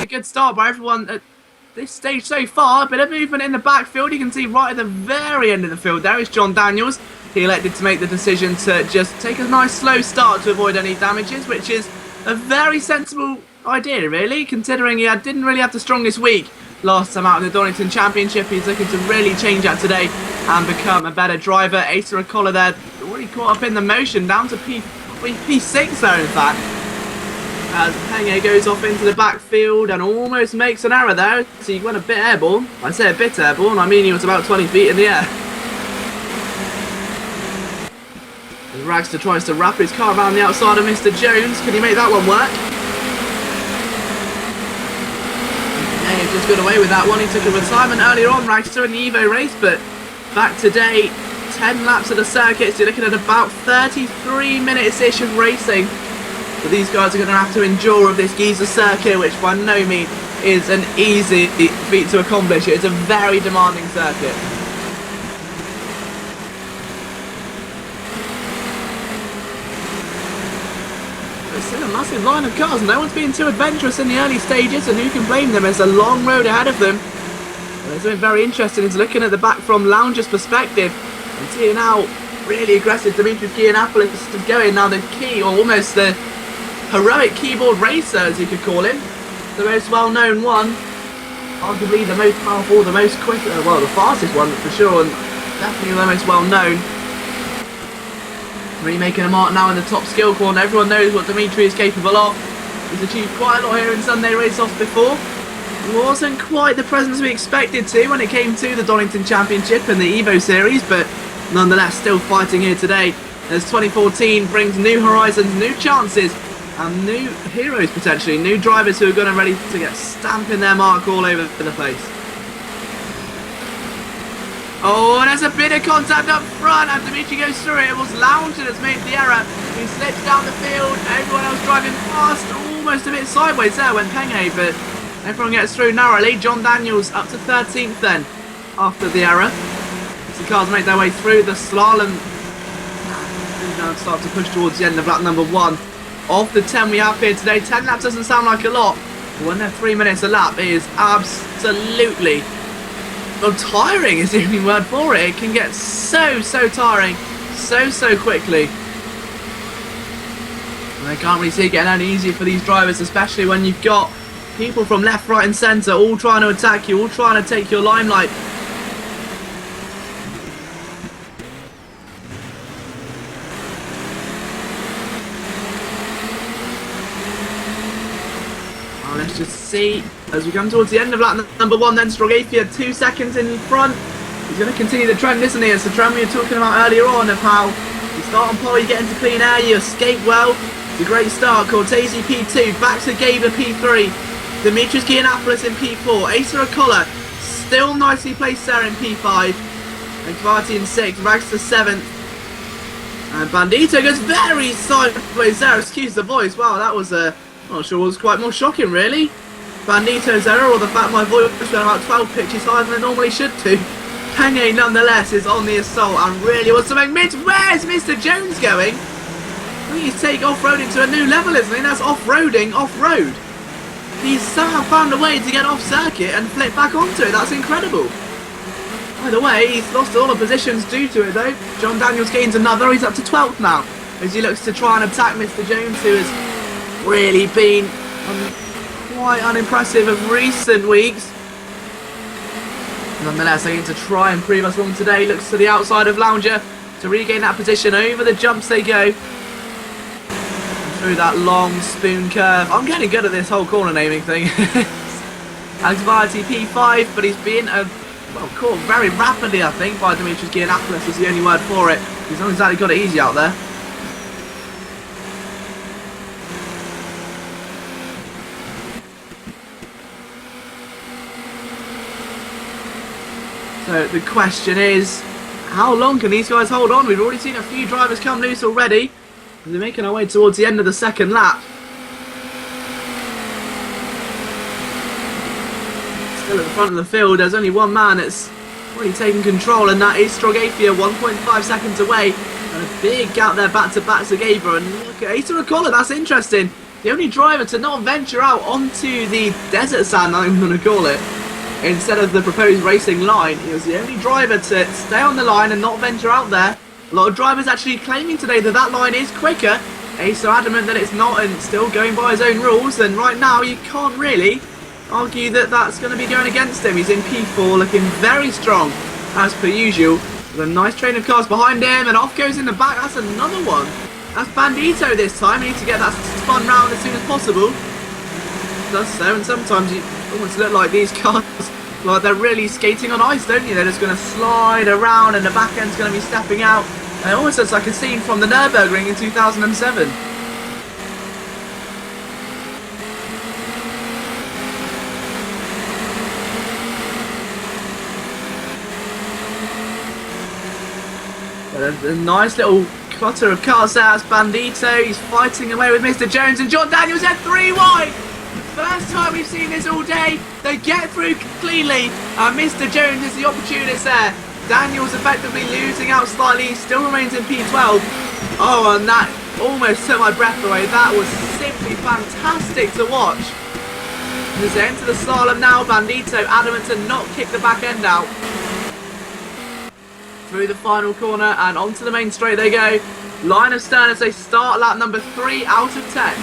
A good start by everyone at this stage so far. A bit of movement in the backfield, you can see right at the very end of the field there is John Daniels. He elected to make the decision to just take a nice slow start to avoid any damages, which is a very sensible idea, really, considering he didn't really have the strongest week last time out in the Donington Championship. He's looking to really change that today and become a better driver. Asa Acola there, already caught up in the motion, down to P6 there, in fact. As Penge goes off into the backfield and almost makes an error there. So he went a bit airborne. I say a bit airborne, I mean he was about 20 feet in the air. Ragster tries to wrap his car around the outside of Mr. Jones. Can he make that one work? Yeah, he just got away with that one. He took a retirement earlier on, Ragster, in the Evo race, but back today, 10 laps of the circuit, so you're looking at about 33 minutes-ish of racing. So these guys are going to have to endure of this Giza circuit, which by no means is an easy feat to accomplish. It's a very demanding circuit. Still a massive line of cars. No one's being too adventurous in the early stages, and who can blame them? There's a long road ahead of them. There's something very interesting is looking at the back from Lounger's perspective and seeing how really aggressive Dimitris Giannopoulos is going. Now the key, or almost the heroic keyboard racer, as you could call him, the most well-known one, arguably the most powerful, the most quick, well, the fastest one for sure, and definitely the most well-known. Really making a mark now in the top skill corner. Everyone knows what Dimitri is capable of. He's achieved quite a lot here in Sunday race-offs before. He wasn't quite the presence we expected to when it came to the Donington Championship and the Evo Series, but nonetheless still fighting here today as 2014 brings new horizons, new chances, and new heroes potentially, new drivers who are going to ready to get stamping their mark all over the place. Oh, and there's a bit of contact up front and Dimitri goes through it. It was Lounger that's made the error. He slips down the field. Everyone else driving fast, almost a bit sideways there went Penge, but everyone gets through narrowly. John Daniels up to 13th then after the error. As the cars make their way through the slalom, now start to push towards the end of lap number 1. Of the 10 we have here today, 10 laps doesn't sound like a lot, but when they're 3 minutes a lap, it is absolutely... well, tiring is the only word for it. It can get so tiring so quickly. And I can't really see it getting any easier for these drivers, especially when you've got people from left, right and centre all trying to attack you, all trying to take your limelight. Well, let's just see. As we come towards the end of lap number 1, then Strogafia 2 seconds in front. He's going to continue the trend, isn't he? It's the trend we were talking about earlier on of how you start on pole, you get into clean air, you escape well. It's a great start. Cortese P2, back to Gabler P3, Dimitris Giannopoulos in P4, Asa Acola still nicely placed there in P5, and Kvarty in 6th, Ragster 7th, and Bandito goes very sideways there, excuse the voice. Wow, that was not sure, was quite more shocking really. Bandito's error, or the fact my voice went about 12 pitches higher than it normally should do. Penge nonetheless is on the assault and really wants to make mids. Where's Mr. Jones going? I think he's taking off-roading to a new level, isn't he? That's off-roading, off-road. He's somehow found a way to get off circuit and flip back onto it. That's incredible. By the way, he's lost all the positions due to it though. John Daniels gains another. He's up to 12th now as he looks to try and attack Mr. Jones, who has really been quite unimpressive of recent weeks. Nonetheless, they need to try and prove us wrong today. Looks to the outside of Lounger to regain that position. Over the jumps they go. Through that long spoon curve. I'm getting good at this whole corner naming thing. Anxiety P5, but he's being caught very rapidly, I think, by Dimitris Giannopoulos is the only word for it. He's not exactly got it easy out there. So the question is, how long can these guys hold on? We've already seen a few drivers come loose already. They're making our way towards the end of the second lap. Still at the front of the field, there's only one man that's really taking control, and that is Strogafia, 1.5 seconds away. And a big gap there back to Zagabra. And look at Asa Recola, that's interesting. The only driver to not venture out onto the desert sand, I'm going to call it, instead of the proposed racing line. He was the only driver to stay on the line and not venture out there. A lot of drivers actually claiming today that that line is quicker. Asa adamant that it's not and still going by his own rules. And right now you can't really argue that that's going to be going against him. He's in P4, looking very strong as per usual. With a nice train of cars behind him, and off goes in the back. That's another one. That's Bandito this time. We need to get that spun round as soon as possible. Does so, and sometimes you almost look like these cars, like they're really skating on ice, don't you? They're just going to slide around, and the back end's going to be stepping out. And it almost looks like a scene from the Nürburgring in 2007. A nice little clutter of cars there. That's Bandito. He's fighting away with Mr. Jones, and John Daniels had 3 wide. First time we've seen this all day. They get through cleanly, and Mr. Jones is the opportunist there. Daniels effectively losing out slightly. He still remains in P12. Oh, and that almost took my breath away. That was simply fantastic to watch. As they enter the slalom now, Bandito adamant to not kick the back end out. Through the final corner and onto the main straight they go. Line of stern as they start lap number 3 out of 10.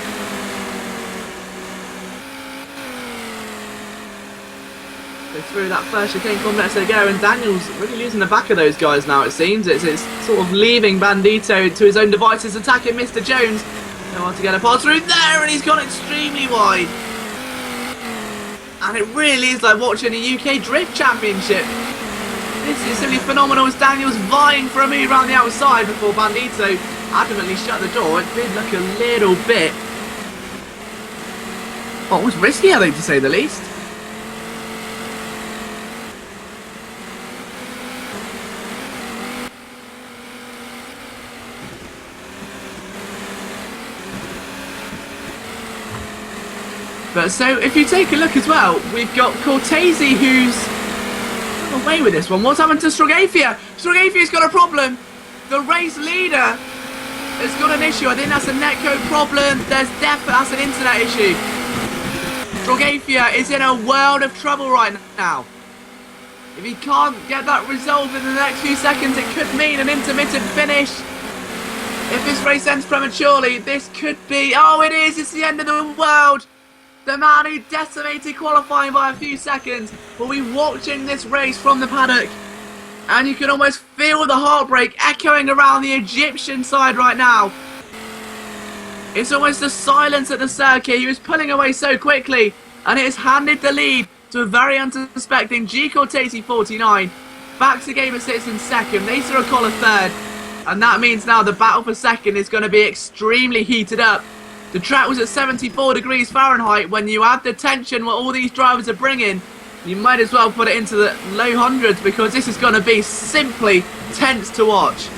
So through that first chicane complex they go, and Daniel's really losing the back of those guys now, it seems. It's sort of leaving Bandito to his own devices, attacking Mr. Jones. They want to get a pass through there, and he's gone extremely wide. And it really is like watching a UK Drift Championship. This is simply phenomenal as Daniel's vying for a move around the outside before Bandito adamantly shut the door. It did look a little bit almost risky, I think, to say the least. But so if you take a look as well, we've got Cortese who's away with this one. What's happened to Strogafia? Strogafia's got a problem. The race leader has got an issue. I think that's a netcode problem. That's an internet issue. Strogafia is in a world of trouble right now. If he can't get that resolved in the next few seconds, it could mean an intermittent finish. If this race ends prematurely, this could be... Oh, it is. It's the end of the world. The man who decimated qualifying by a few seconds will be watching this race from the paddock. And you can almost feel the heartbreak echoing around the Egyptian side right now. It's almost the silence at the circuit. He was pulling away so quickly. And it has handed the lead to a very unsuspecting G. Cortese 49. Zagabra sits in second. Asa Recola third. And that means now the battle for second is going to be extremely heated up. The track was at 74 degrees Fahrenheit. When you add the tension what all these drivers are bringing, you might as well put it into the low hundreds, because this is going to be simply tense to watch.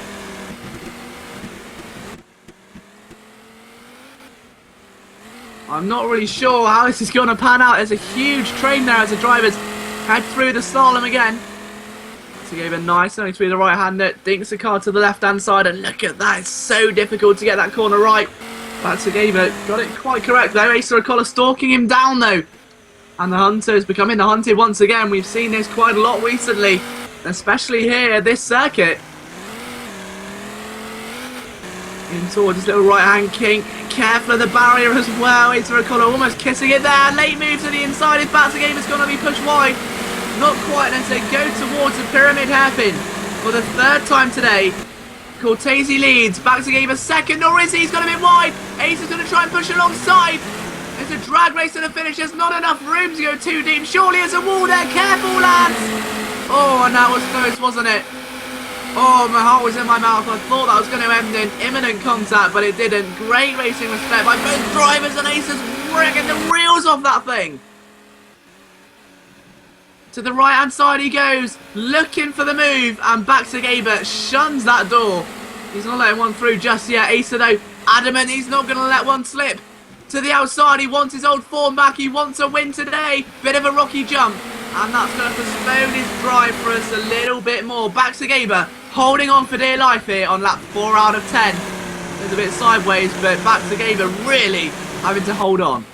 I'm not really sure how this is going to pan out. There's a huge train there as the drivers head through the slalom again. Zagabra nice, only through the right hander, dinks the car to the left hand side, and look at that, it's so difficult to get that corner right. Zagabra got it quite correct though. Asa Recola stalking him down though. And the hunter is becoming the hunted once again. We've seen this quite a lot recently, especially here at this circuit. In towards his little right hand kink. Careful of the barrier as well. Asa Recola almost kissing it there. Late move to the inside. His Zagabra's going to be pushed wide. Not quite, as they go towards the pyramid hairpin for the third time today. Cortese leads, Zagabra second, or is he? He's got a bit wide. Ace is going to try and push alongside. It's a drag race to the finish. There's not enough room to go too deep. Surely there's a wall there. Careful, lads. Oh, and that was close, wasn't it? Oh, my heart was in my mouth. I thought that was going to end in imminent contact, but it didn't. Great racing respect by both drivers, and Ace is wrecking the reels off that thing. To the right-hand side he goes, looking for the move, and Zagabra shuns that door. He's not letting one through just yet. Asa, though, adamant he's not going to let one slip. To the outside, he wants his old form back. He wants a win today. Bit of a rocky jump. And that's going to postpone his drive for us a little bit more. Back to Gaber, holding on for dear life here on lap 4 out of 10. It's a bit sideways, but back to Gaber really having to hold on.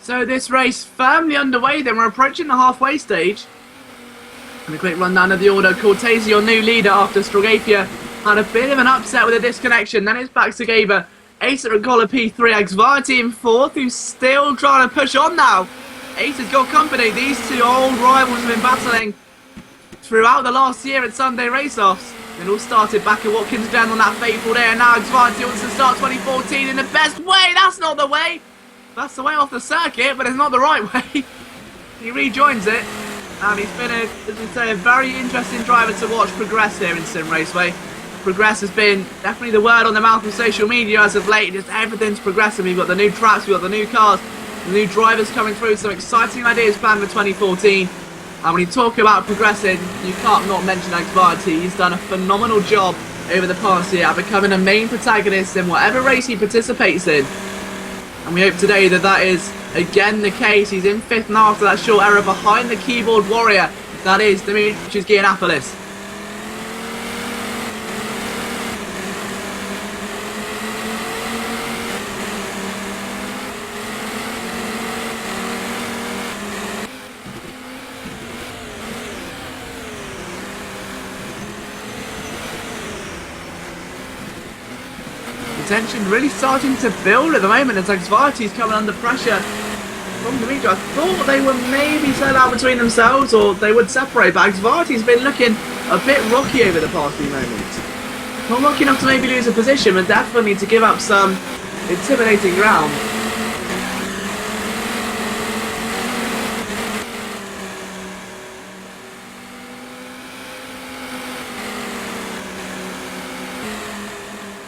So this race firmly underway then. We're approaching the halfway stage. And a quick rundown of the order. Cortese, your new leader after Strogafia had a bit of an upset with a disconnection. Then it's back to Gaber. Acer and Collar P3. Xvarti in 4th, who's still trying to push on now. Acer's got company. These two old rivals have been battling throughout the last year at Sunday race-offs. It all started back at Watkins Glen on that fateful day. And now Xvarti wants to start 2014 in the best way. That's not the way. That's the way off the circuit, but it's not the right way. He rejoins it, and he's been, as we say, a very interesting driver to watch progress here in Sim Raceway. Progress has been definitely the word on the mouth of social media as of late. Just everything's progressing. We've got the new tracks, we've got the new cars, the new drivers coming through, some exciting ideas planned for 2014. And when you talk about progressing, you can't not mention Xvarti. He's done a phenomenal job over the past year at becoming a main protagonist in whatever race he participates in. And we hope today that that is again the case. He's in 5th now after that short error behind the keyboard warrior. That is Dimitris Giannopoulos. Tension really starting to build at the moment as Xvarti's coming under pressure from Dimitri. I thought they would maybe settle out between themselves or they would separate, but Xvarti's been looking a bit rocky over the past few moments. Not rocky enough to maybe lose a position, but definitely to give up some intimidating ground.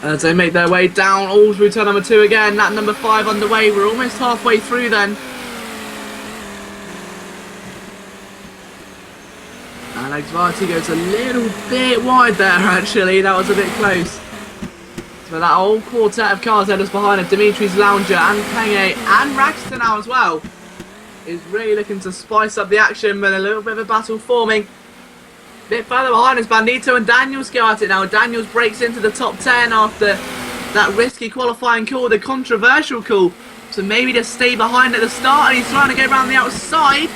As they make their way down all through turn number 2 again, lap number 5 underway. We're almost halfway through then. And Xvarti goes a little bit wide there actually, that was a bit close. But that whole quartet of cars that is behind him, Dimitri's Lounger and Penge and Raxton now as well, is really looking to spice up the action with a little bit of a battle forming. Bit further behind is Bandito and Daniels go at it now. Daniels breaks into the top 10 after that risky qualifying call, the controversial call. So maybe just stay behind at the start, and he's trying to go around the outside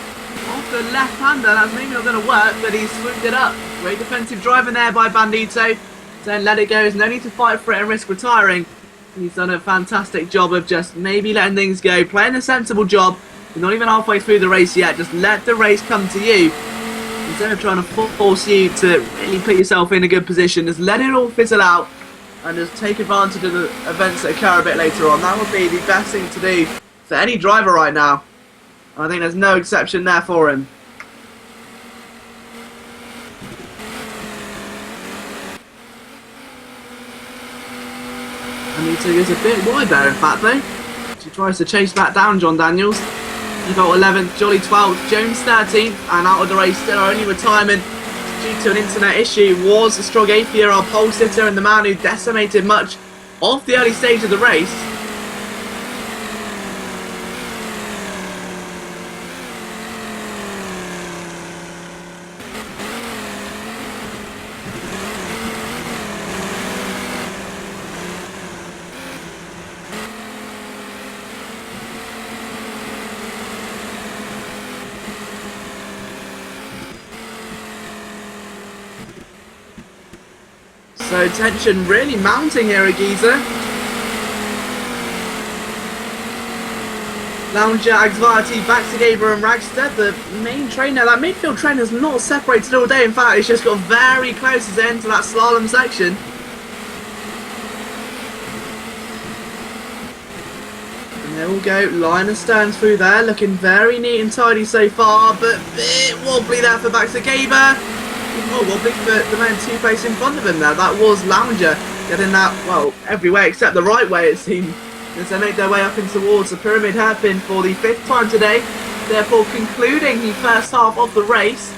off the left-hander. That's maybe not going to work, but he swooped it up. Great defensive driving there by Bandito. Don't let it go. There's no need to fight for it and risk retiring. He's done a fantastic job of just maybe letting things go, playing a sensible job. We're not even halfway through the race yet. Just let the race come to you. Instead of trying to force you to really put yourself in a good position, just let it all fizzle out and just take advantage of the events that occur a bit later on. That would be the best thing to do for any driver right now. I think there's no exception there for him. And he took us a bit wide there in fact though. She tries to chase back down John Daniels. He got 11th, Jolly 12th, Jones 13th, and out of the race still. Our only retirement due to an internet issue was Strogafia, our pole sitter and the man who decimated much of the early stage of the race. So tension really mounting here at Giza. Lounger, Axvarti, Baxigabra and Ragstead, the main trainer. That midfield train has not separated all day. In fact, it's just got very close as they enter that slalom section. And there we go, line of stands through there, looking very neat and tidy so far, but a bit wobbly there for Baxigabra. More wobbly for the man two place in front of him there. That was Lounger getting that, well, every way except the right way it seemed, as they make their way up in towards the pyramid hairpin for the 5th time today, therefore concluding the first half of the race.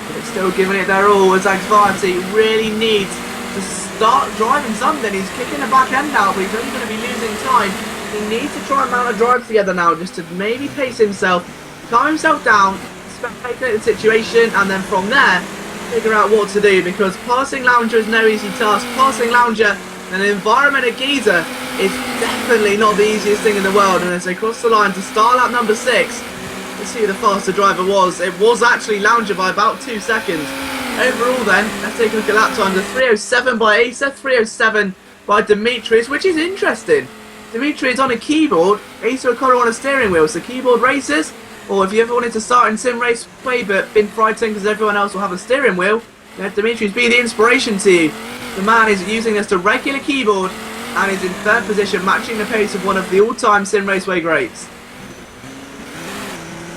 But it's still giving it their all as Axvarti really needs to start driving something. He's kicking the back end out, but he's only going to be losing time. He needs to try and mount a drive together now just to maybe pace himself, calm himself down, speculate the situation, and then from there figure out what to do, because passing Lounger is no easy task. Passing Lounger in the environment at Giza is definitely not the easiest thing in the world. And as they cross the line to start lap number 6, let's see who the faster driver was. It was actually Lounger by about 2 seconds. Overall then, let's take a look at lap times. A 3:07 by Asa, 3:07 by Demetrius, which is interesting. Demetrius on a keyboard, Asa O'Connor on a steering wheel. So keyboard races, or if you ever wanted to start in sim race way but been frightened because everyone else will have a steering wheel, let Demetrius be the inspiration to you. The man is using just a regular keyboard and is in 3rd position, matching the pace of one of the all-time sim raceway greats.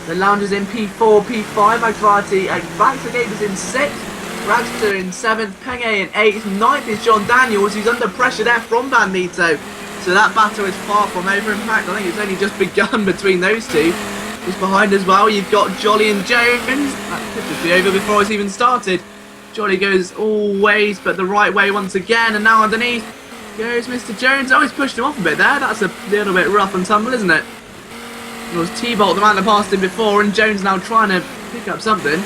The Lounger's in P4, P5, Axvarti, Baxagaber's in 6th, Ragster in 7th, Penge in 8th, 9th is John Daniels, who's under pressure there from Bandito. So that battle is far from over. In fact, I think it's only just begun between those two. Just behind as well, you've got Jolly and Jones. That could just be over before it's even started. Jolly goes all ways, but the right way once again, and now underneath goes Mr. Jones. Oh, he's pushed him off a bit there. That's a little bit rough and tumble, isn't it? It was T-Bolt, the man that passed him before, and Jones now trying to pick up something.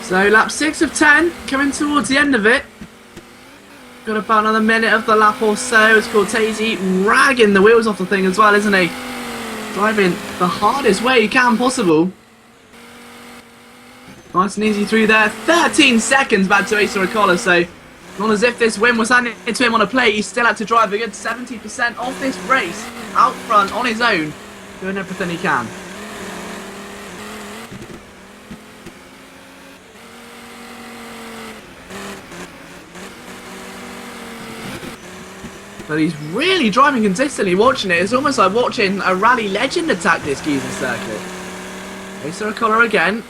So lap 6 of 10, coming towards the end of it. Got about another minute of the lap or so. It's Cortese ragging the wheels off the thing as well, isn't he? Driving the hardest way he can possible. Nice and easy through there. 13 seconds back to Asa O'Connor, so not as if this win was handed to him on a plate. He still had to drive a good 70% of this race out front on his own, doing everything he can. But he's really driving consistently. Watching it, it's almost like watching a rally legend attack this Giza circuit. Asa O'Connor again.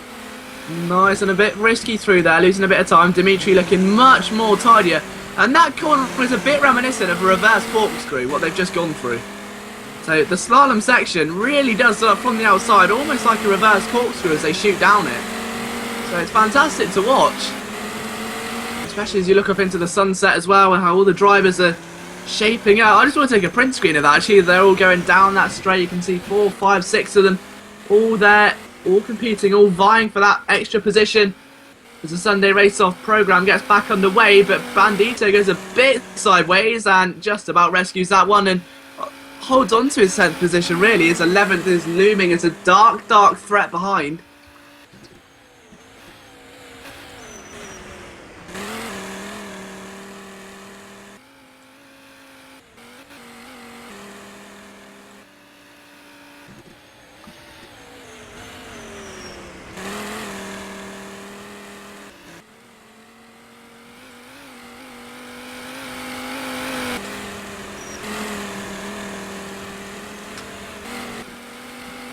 Nice and a bit risky through there, losing a bit of time. Dimitri looking much more tidier. And that corner is a bit reminiscent of a reverse corkscrew, what they've just gone through. So the slalom section really does start from the outside, almost like a reverse corkscrew as they shoot down it. So it's fantastic to watch. Especially as you look up into the sunset as well, and how all the drivers are shaping out. I just want to take a print screen of that. Actually, they're all going down that straight. You can see 4, 5, 6 of them all there, all competing, all vying for that extra position as the Sunday race-off program gets back underway. But Bandito goes a bit sideways and just about rescues that one and holds on to his 10th position. Really, his 11th is looming as a dark, dark threat behind.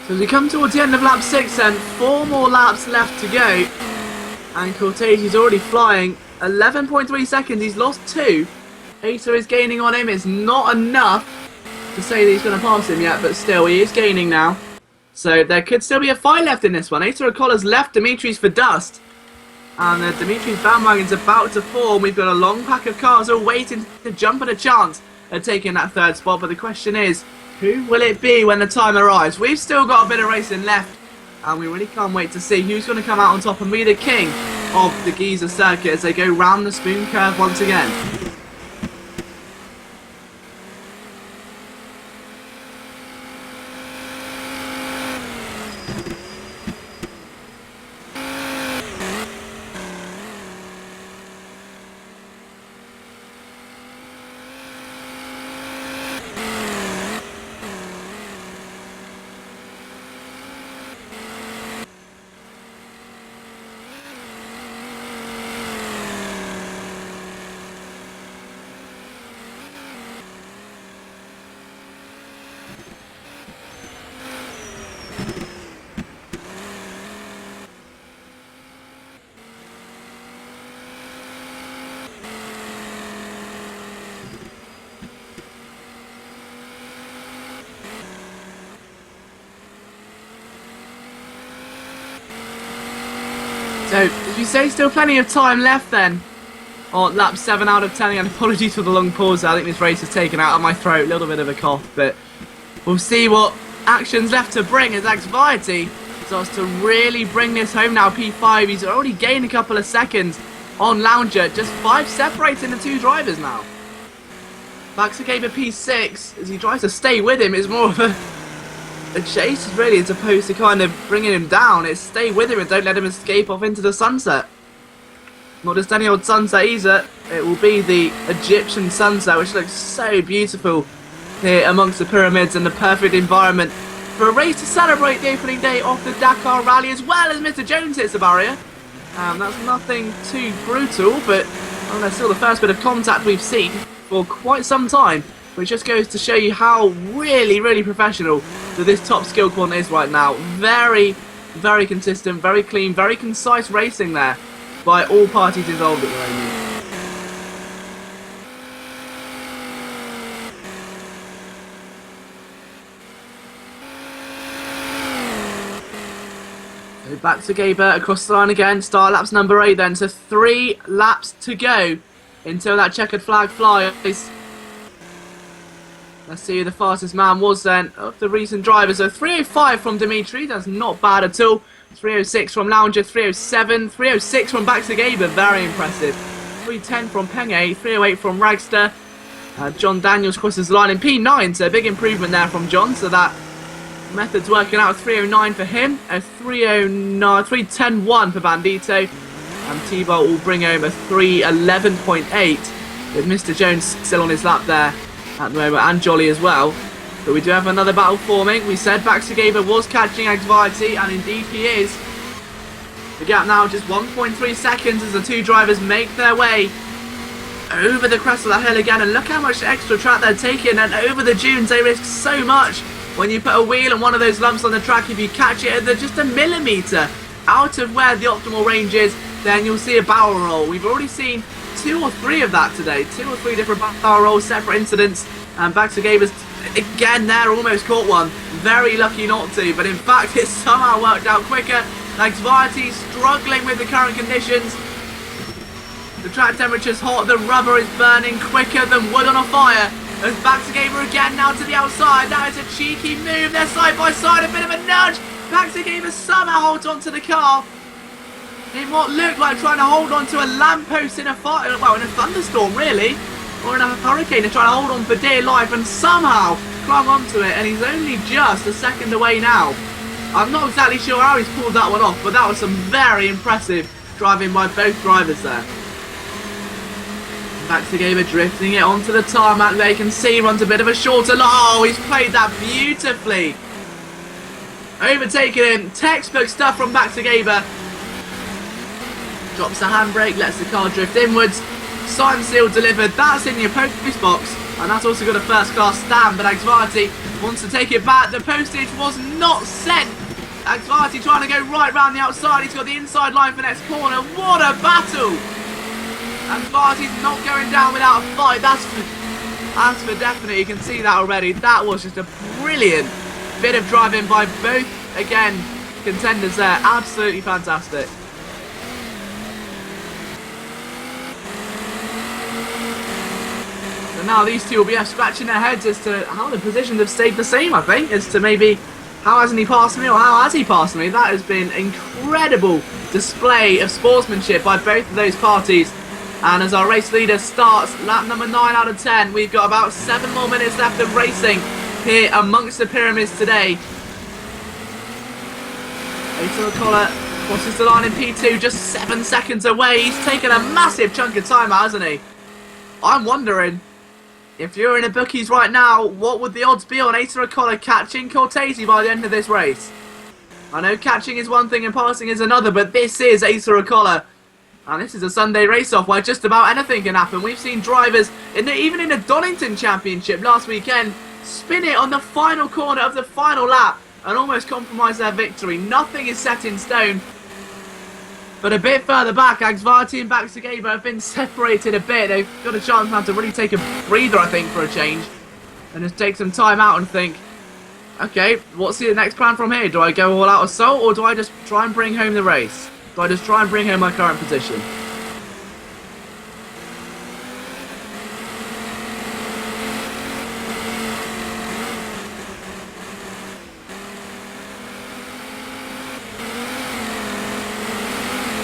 So as we come towards the end of lap 6 then, 4 more laps left to go. And Cortese's already flying. 11.3 seconds, he's lost 2. Asa is gaining on him. It's not enough to say that he's going to pass him yet, but still, he is gaining now. So there could still be a fight left in this one. Asa O'Connor's left Dimitri's for dust. And Dimitri's bandwagon's about to form. We've got a long pack of cars all waiting to jump at a chance at taking that 3rd spot. But the question is, who will it be when the time arrives? We've still got a bit of racing left And we really can't wait to see who's going to come out on top and be the king of the Giza circuit as they go round the spoon curve once again. So, as you say, still plenty of time left then. Or lap 7 out of 10, and apologies for the long pause. I think this race has taken out of my throat, a little bit of a cough, but we'll see what action's left to bring as Anxiety starts to really bring this home now. P5, he's already gained a couple of seconds on Lounger, just 5 separating the 2 drivers now. Baxagaba P6, as he tries to stay with him, is more of a chase really, as opposed to kind of bringing him down. It's stay with him and don't let him escape off into the sunset. Not just any old sunset either, it will be the Egyptian sunset, which looks so beautiful here amongst the pyramids and the perfect environment for a race to celebrate the opening day of the Dakar Rally, as well as Mr. Jones hits the barrier. That's nothing too brutal, but that's still the first bit of contact we've seen for quite some time, which just goes to show you how really professional that this top skill quant is right now. Very consistent, very clean, very concise racing there by all parties involved at the moment. So back to Gaber across the line again. Start laps number 8 then. So 3 laps to go until that checkered flag flies. Let's see who the fastest man was then of the recent drivers. So 3:05 from Dimitri, that's not bad at all. 3:06 from Lounger, 3:07, 3:06 from Baxagaba, very impressive. 3:10 from Penge, 3:08 from Ragster. John Daniels crosses the line in P9, so a big improvement there from John. So that method's working out. 3:09 for him, a 3:09, 3:10.1 for Bandito. And T-Bolt will bring home a 3:11.8 with Mr. Jones still on his lap there at the moment, and Jolly as well. But we do have another battle forming. We said Baxagaba was catching Anxiety, and indeed he is. The gap now just 1.3 seconds as the 2 drivers make their way over the crest of that hill again. And look how much extra track they're taking, and over the dunes they risk so much. When you put a wheel on one of those lumps on the track, if you catch it at just a millimetre out of where the optimal range is, then you'll see a barrel roll. We've already seen 2 or 3 of that today. 2 or 3 different barrel rolls, separate incidents. And Baxagaba's again there, almost caught one. Very lucky not to, but in fact it somehow worked out quicker. Anxiety struggling with the current conditions. The track temperature's hot, the rubber is burning quicker than wood on a fire. As Baxagaba again now to the outside. That is a cheeky move. They're side by side, a bit of a nudge. Baxagaba somehow holds onto the car in what looked like trying to hold on to a lamppost in a fire, well, in a thunderstorm really, or in a hurricane, and trying to hold on for dear life, and somehow clung onto it, and he's only just a second away now. I'm not exactly sure how he's pulled that one off, but that was some very impressive driving by both drivers there. Baxagaba drifting it onto the tarmac there. You can see he runs a bit of a shorter line. Oh, he's played that beautifully. Overtaken him. Textbook stuff from Baxagaba. Drops the handbrake, lets the car drift inwards. Signed, sealed, delivered. That's in your post box. And that's also got a first class stamp. But Anxiety wants to take it back. The postage was not sent. Anxiety trying to go right round the outside. He's got the inside line for next corner. What a battle. Anxiety's not going down without a fight. That's for definite. You can see that already. That was just a brilliant bit of driving by both, again, contenders there. Absolutely fantastic. So now these two will be scratching their heads as to how the positions have stayed the same, I think, as to maybe How hasn't he passed me, or how has he passed me? That has been incredible display of sportsmanship by both of those parties. And as our race leader starts lap number 9 out of 10, we've got about 7 more minutes left of racing here amongst the pyramids today. Ato Collar crosses the line in P2, just 7 seconds away. He's taken a massive chunk of time out, hasn't he? I'm wondering, if you're in a bookies right now, what would the odds be on Ato Collar catching Cortese by the end of this race? I know catching is one thing and passing is another, but this is Ato Collar. And this is a Sunday race-off where just about anything can happen. We've seen drivers, even in the Donington Championship last weekend, spin it on the final corner of the final lap and almost compromise their victory. Nothing is set in stone. But a bit further back, Agsvarti and Baxageba have been separated a bit. They've got a chance now to really take a breather, I think, for a change. And just take some time out and think, okay, what's the next plan from here? Do I go all out assault, or do I just try and bring home the race? Do I just try and bring home my current position?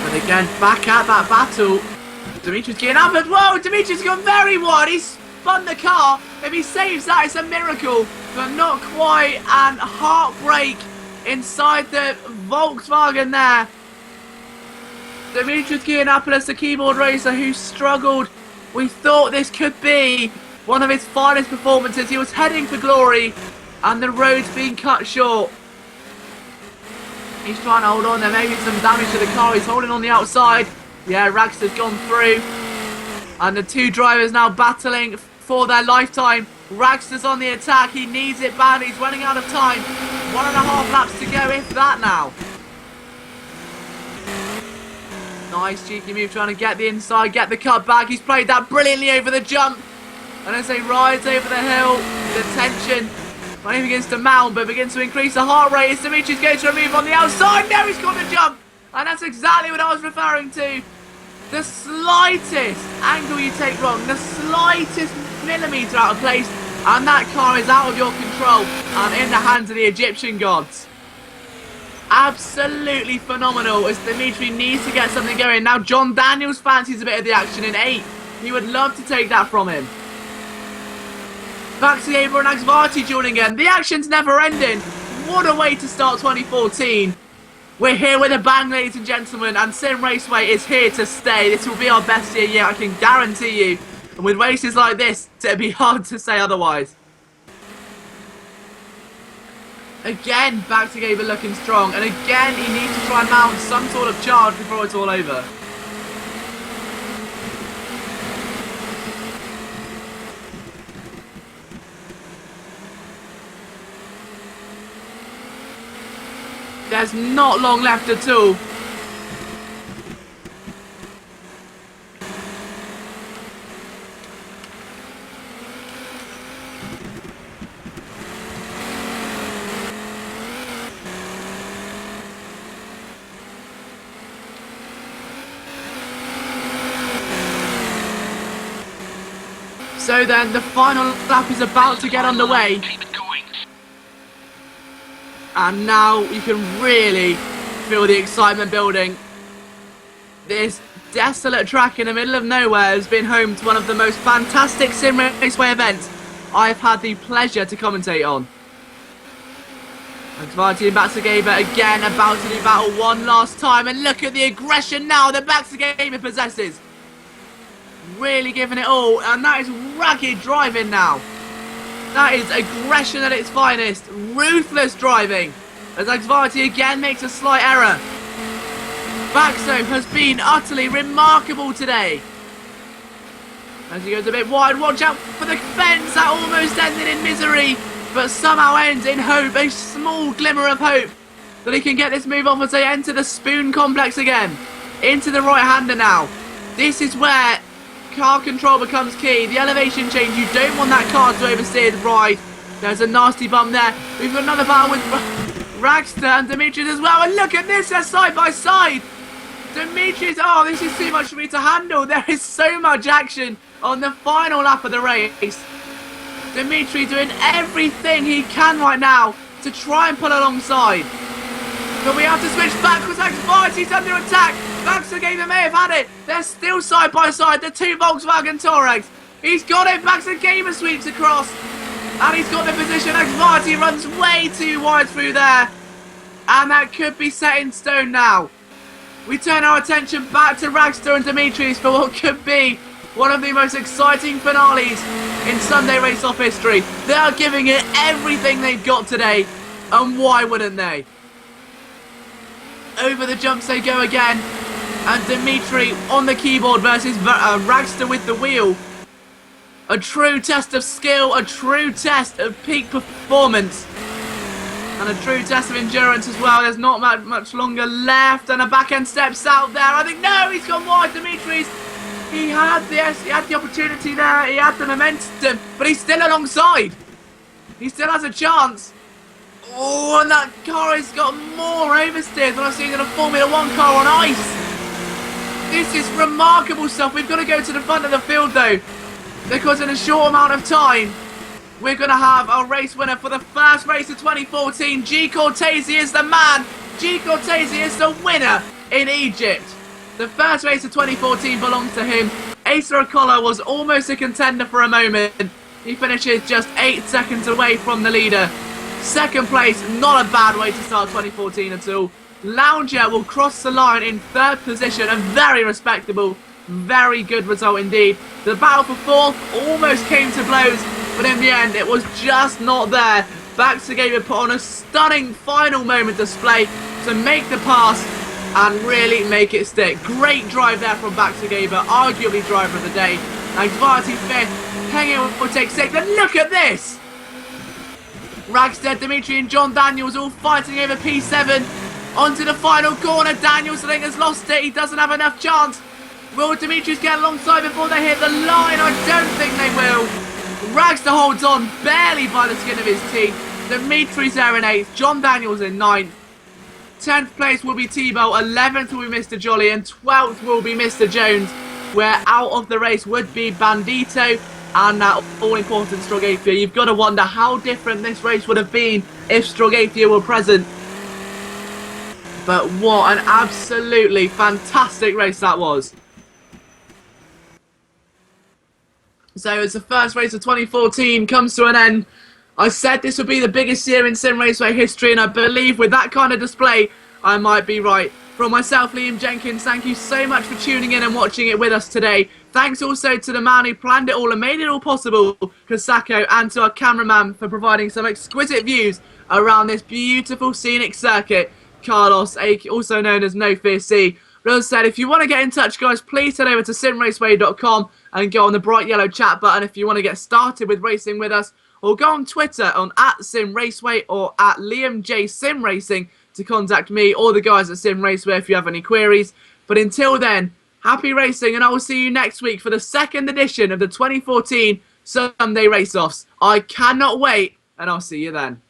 And again, back at that battle. Dimitri's getting up as well. Dimitri's gone very wide. He's spun the car. If he saves that, it's a miracle. But not quite. And heartbreak inside the Volkswagen there. Dimitris Giannopoulos, the keyboard racer who struggled. We thought this could be one of his finest performances. He was heading for glory, and the road's been cut short. He's trying to hold on. There may be some damage to the car. He's holding on the outside. Yeah, Ragster's gone through. And the two drivers now battling for their lifetime. Ragster's on the attack. He needs it badly. He's running out of time. 1.5 laps to go, if that now. Nice cheeky move, trying to get the inside, get the cut back. He's played that brilliantly over the jump. And as they rise over the hill, the tension not even begins to mount, but begins to increase the heart rate. As Dimitri's going to move on the outside. No, he's got the jump. And that's exactly what I was referring to. The slightest angle you take wrong, the slightest millimetre out of place, and that car is out of your control and in the hands of the Egyptian gods. Absolutely phenomenal as Dimitri needs to get something going. Now John Daniels fancies a bit of the action in 8. He would love to take that from him. Baxageba and Agsvarti joining in. The action's never ending. What a way to start 2014. We're here with a bang, ladies and gentlemen, and Sim Raceway is here to stay. This will be our best year yet, I can guarantee you. And with races like this, it'd be hard to say otherwise. Again, Baxageba looking strong, and again he needs to try and mount some sort of charge before it's all over. There's not long left at all. So then, the final lap is about to get underway. And now you can really feel the excitement building. This desolate track in the middle of nowhere has been home to one of the most fantastic Sim Raceway events I've had the pleasure to commentate on. Agsvarti and Baxageba again about to do battle one last time. And look at the aggression now that Baxageba possesses. Really giving it all, and that is ragged driving now. That is aggression at its finest. Ruthless driving. As Agsvarti again makes a slight error. Baxo has been utterly remarkable today. As he goes a bit wide, watch out for the fence. That almost ended in misery, but somehow ends in hope. A small glimmer of hope that he can get this move off as they enter the Spoon Complex again. Into the right-hander now. This is where car control becomes key. The elevation change, you don't want that car to oversteer the ride. There's a nasty bump there. We've got another battle with Ragster and Dimitris as well. And look at this, they're side by side. Dimitris, oh, this is too much for me to handle. There is so much action on the final lap of the race. Dimitri doing everything he can right now to try and pull alongside. But we have to switch backwards. Anxiety's under attack. Baxagamer may have had it. They're still side by side. The two Volkswagen Touaregs. He's got it. Baxagamer sweeps across. And he's got the position. Anxiety runs way too wide through there. And that could be set in stone now. We turn our attention back to Ragster and Dimitri's for what could be one of the most exciting finales in Sunday race-off history. They are giving it everything they've got today. And why wouldn't they? Over the jumps they go again. And Dimitri on the keyboard versus Ragster with the wheel. A true test of skill, a true test of peak performance. And a true test of endurance as well. There's not much longer left. And a back-end steps out there. I think, no, he's gone wide, Dimitri's. He had the opportunity there. He had the momentum. But he's still alongside. He still has a chance. Oh, and that car has got more oversteers than I've seen in a Formula 1 car on ice. This is remarkable stuff. We've got to go to the front of the field, though. Because in a short amount of time, we're going to have our race winner for the first race of 2014. G. Cortese is the man. G. Cortese is the winner in Egypt. The first race of 2014 belongs to him. Asa Okola was almost a contender for a moment. He finishes just 8 seconds away from the leader. Second place, not a bad way to start 2014 at all. Lounger will cross the line in third position, a very respectable, very good result indeed. The battle for fourth almost came to blows, but in the end it was just not there. Baxagamer put on a stunning final moment display to make the pass and really make it stick. Great drive there from Baxagamer, arguably driver of the day. Anxiety fifth, Hengen will take sixth, and look at this! Ragster, Dimitri and John Daniels all fighting over P7. Onto the final corner. Daniels, I think, has lost it. He doesn't have enough chance. Will Dimitri's get alongside before they hit the line? I don't think they will. Ragster holds on barely by the skin of his teeth. Dimitri's there in 8th. John Daniels in 9th. 10th place will be Tebow. 11th will be Mr. Jolly. And 12th will be Mr. Jones. Where out of the race would be Bandito and that all-important Strogathia. You've got to wonder how different this race would have been if Strogathia were present. But what an absolutely fantastic race that was. So as the first race of 2014 comes to an end, I said this would be the biggest year in Sim Raceway history, and I believe with that kind of display, I might be right. From myself, Liam Jenkins, thank you so much for tuning in and watching it with us today. Thanks also to the man who planned it all and made it all possible, Kasako, and to our cameraman for providing some exquisite views around this beautiful scenic circuit, Carlos, also known as No Fear C. But as I said, if you want to get in touch, guys, please head over to simraceway.com and go on the bright yellow chat button if you want to get started with racing with us, or go on Twitter on @SimRaceway or @LiamJSimRacing to contact me or the guys at Sim Raceway if you have any queries. But until then, happy racing, and I will see you next week for the second edition of the 2014 Sunday Race-Offs. I cannot wait, and I'll see you then.